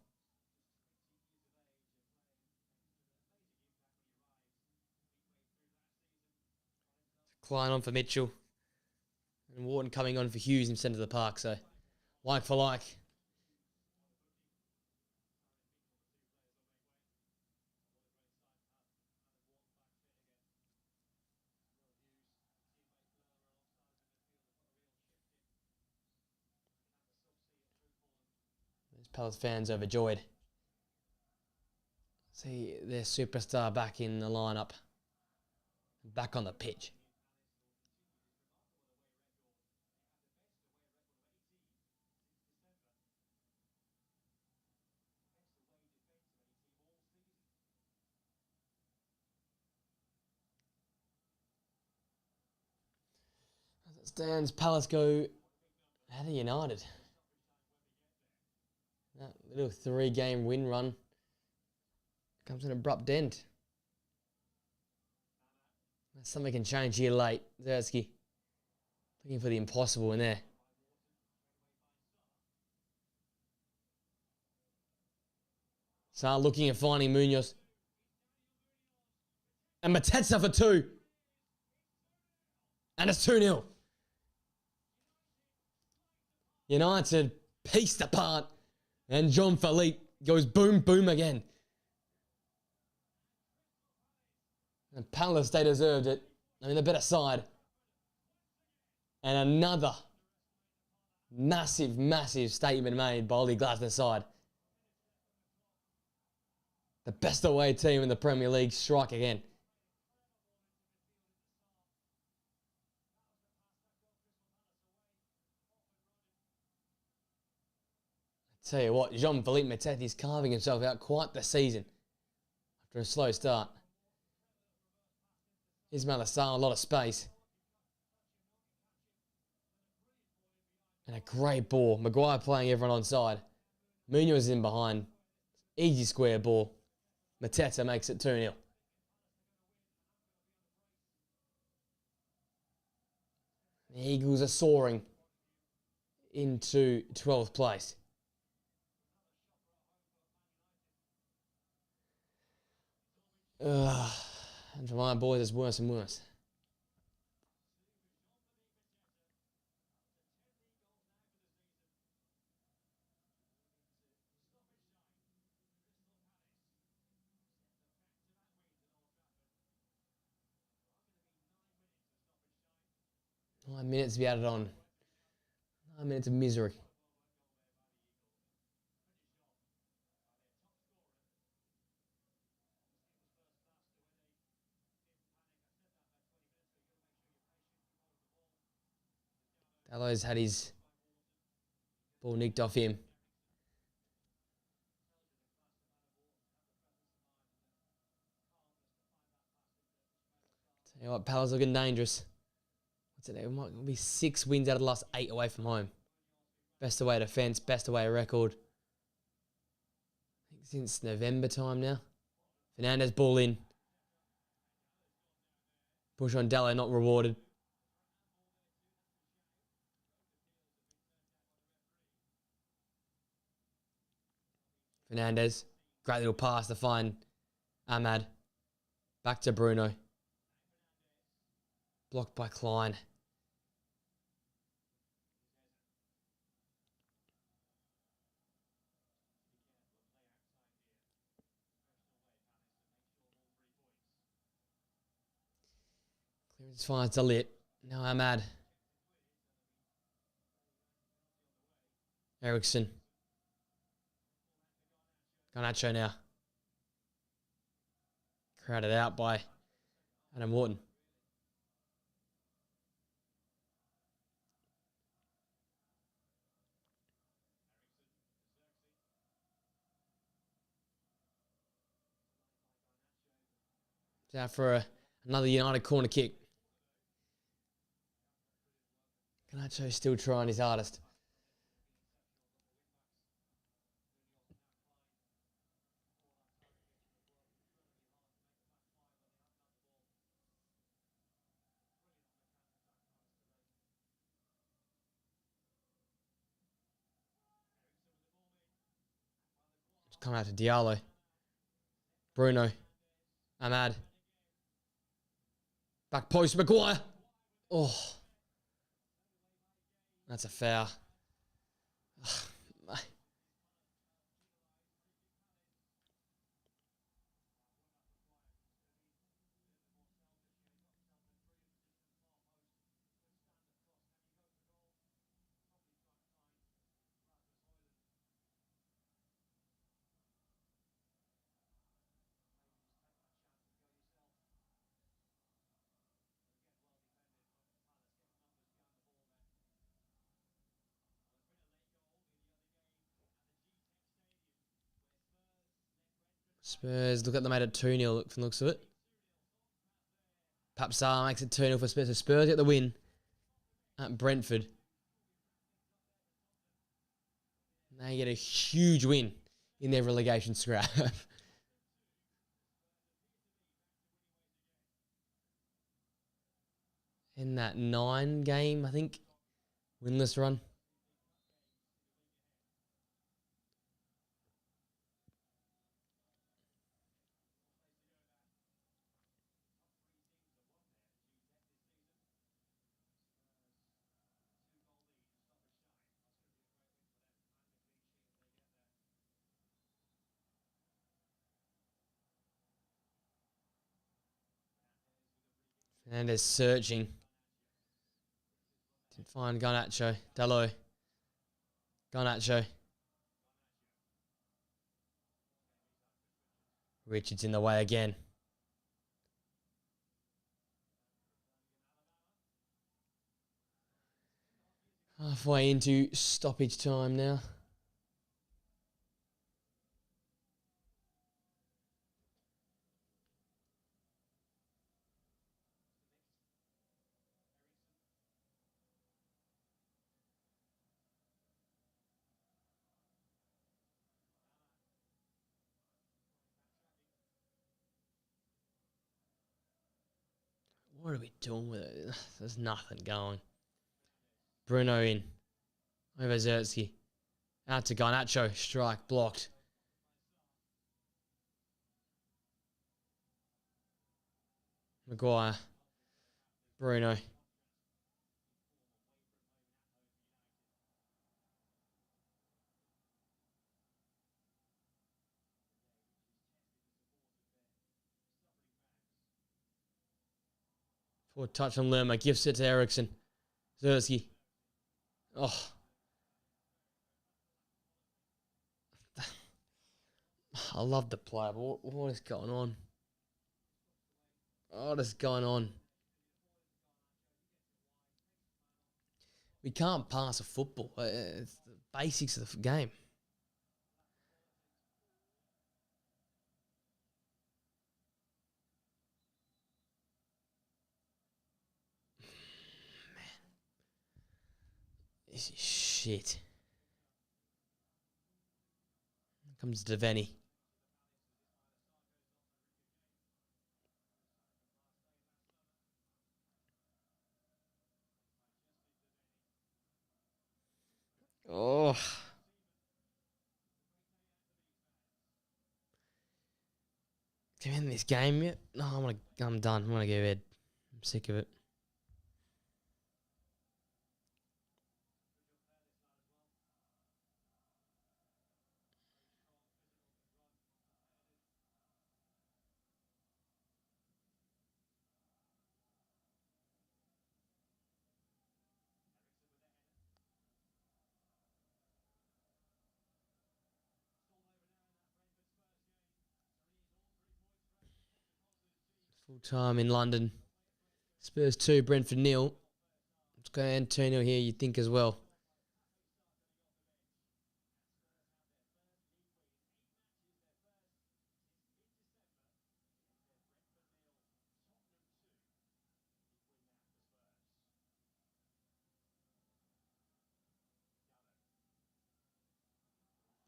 Klein on for Mitchell. And Wharton coming on for Hughes in centre of the park. So, like for like. Palace fans overjoyed. See their superstar back in the lineup. Back on the pitch. As it stands, Palace go out of United. That little 3-game win run comes an abrupt end. Something can change here late. Zersky looking for the impossible in there. Sarr looking at finding Munoz. And Mateta for 2. And it's 2-0. United pieced apart. And Jean-Philippe goes boom, boom again. And Palace, they deserved it. I mean, the better side. And another massive, massive statement made by Ollie Glasner's side. The best away team in the Premier League strike again. I tell you what, Jean-Philippe Mateta is carving himself out quite the season after a slow start. Ismaila Sarr, a lot of space. And a great ball. Maguire playing everyone onside. Munoz is in behind. Easy square ball. Mateta makes it 2-0. The Eagles are soaring into 12th place. And for my boys, it's worse and worse. Nine minutes to be added on. 9 minutes of misery. Dalot's had his ball nicked off him. Tell you what, Palace looking dangerous. What's it? It might be 6 wins out of the last 8 away from home. Best away defence, best away record. I think since November time now. Fernandez ball in. Push on Dalot not rewarded. Fernandez. Great little pass to find Ahmad. Back to Bruno. Blocked by Klein. Clearance finds to Lit. Now Ahmad. Eriksson. Garnacho now. Crowded out by Adam Wharton. It's out for another United corner kick. Garnacho still trying his hardest. It's coming out to Diallo. Bruno. Ahmad. Back post, Maguire. Oh. That's a foul. Spurs look like they made it 2-0 from the looks of it. Papsar makes it 2-0 for Spurs. So Spurs get the win at Brentford. They get a huge win in their relegation scrap. In that 9-game, I think, winless run. And they're searching. Didn't find Garnacho. Dalot. Garnacho. Richards in the way again. Halfway into stoppage time now. What are we doing with it? There's nothing going. Bruno in. Over Zertsky. Out to Garnacho. Strike blocked. Maguire. Bruno. Forward touch on Lerma. Gives it to Eriksson. Zertsky. Oh. I love the play, but what is going on? What is going on? We can't pass a football. It's the basics of the game. Man. This is shit. Here comes Devaney. Oh. Can we end this game yet? No, I'm done. I'm gonna go to bed. I'm sick of it. Full time in London. Spurs 2, Brentford 0. It's going to end 2-0 here, you'd think as well.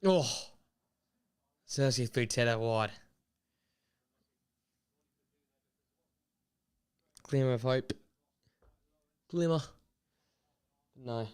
Oh. Cersei threw Ted out wide. Glimmer of hope. Glimmer. No.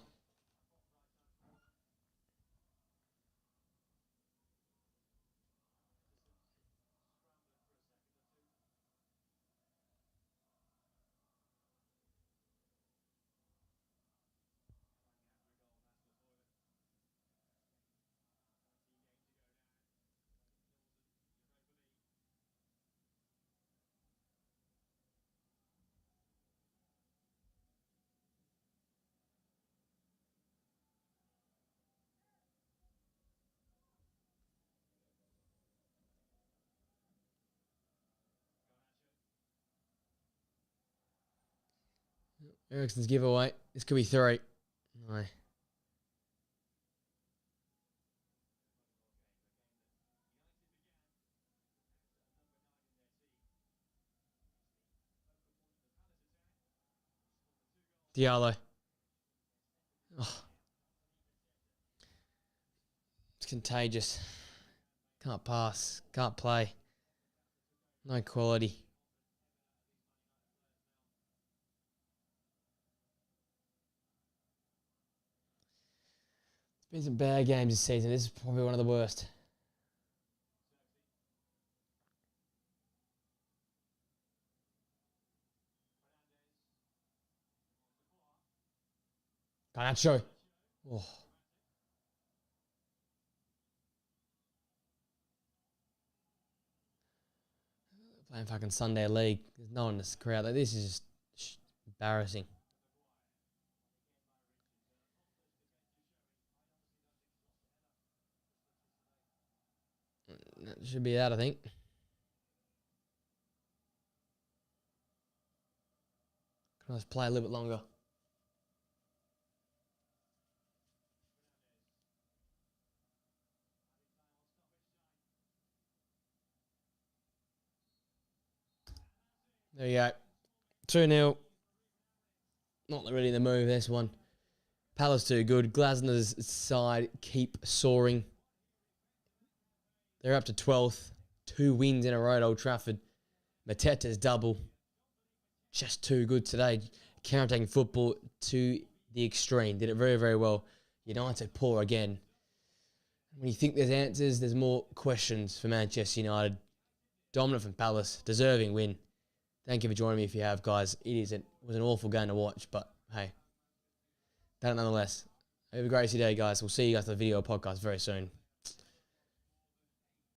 Eriksson's giveaway. This could be 3. No. Diallo. Oh. It's contagious. Can't pass. Can't play. No quality. It's been some bad games this season. This is probably one of the worst. Garnacho. Oh. Playing fucking Sunday League. There's no one in this crowd. Like, this is just embarrassing. That should be out, I think. Can I just play a little bit longer? There you go. 2-0. Not really the move, this one. Palace too good. Glasner's side keep soaring. They're up to 12th. 2 wins in a row at Old Trafford. Mateta's double. Just too good today. Counter-attacking football to the extreme. Did it very, very well. United poor again. When you think there's answers, there's more questions for Manchester United. Dominant from Palace. Deserving win. Thank you for joining me if you have, guys. It was an awful game to watch, but hey, done it nonetheless. Have a great day, guys. We'll see you guys on the video podcast very soon.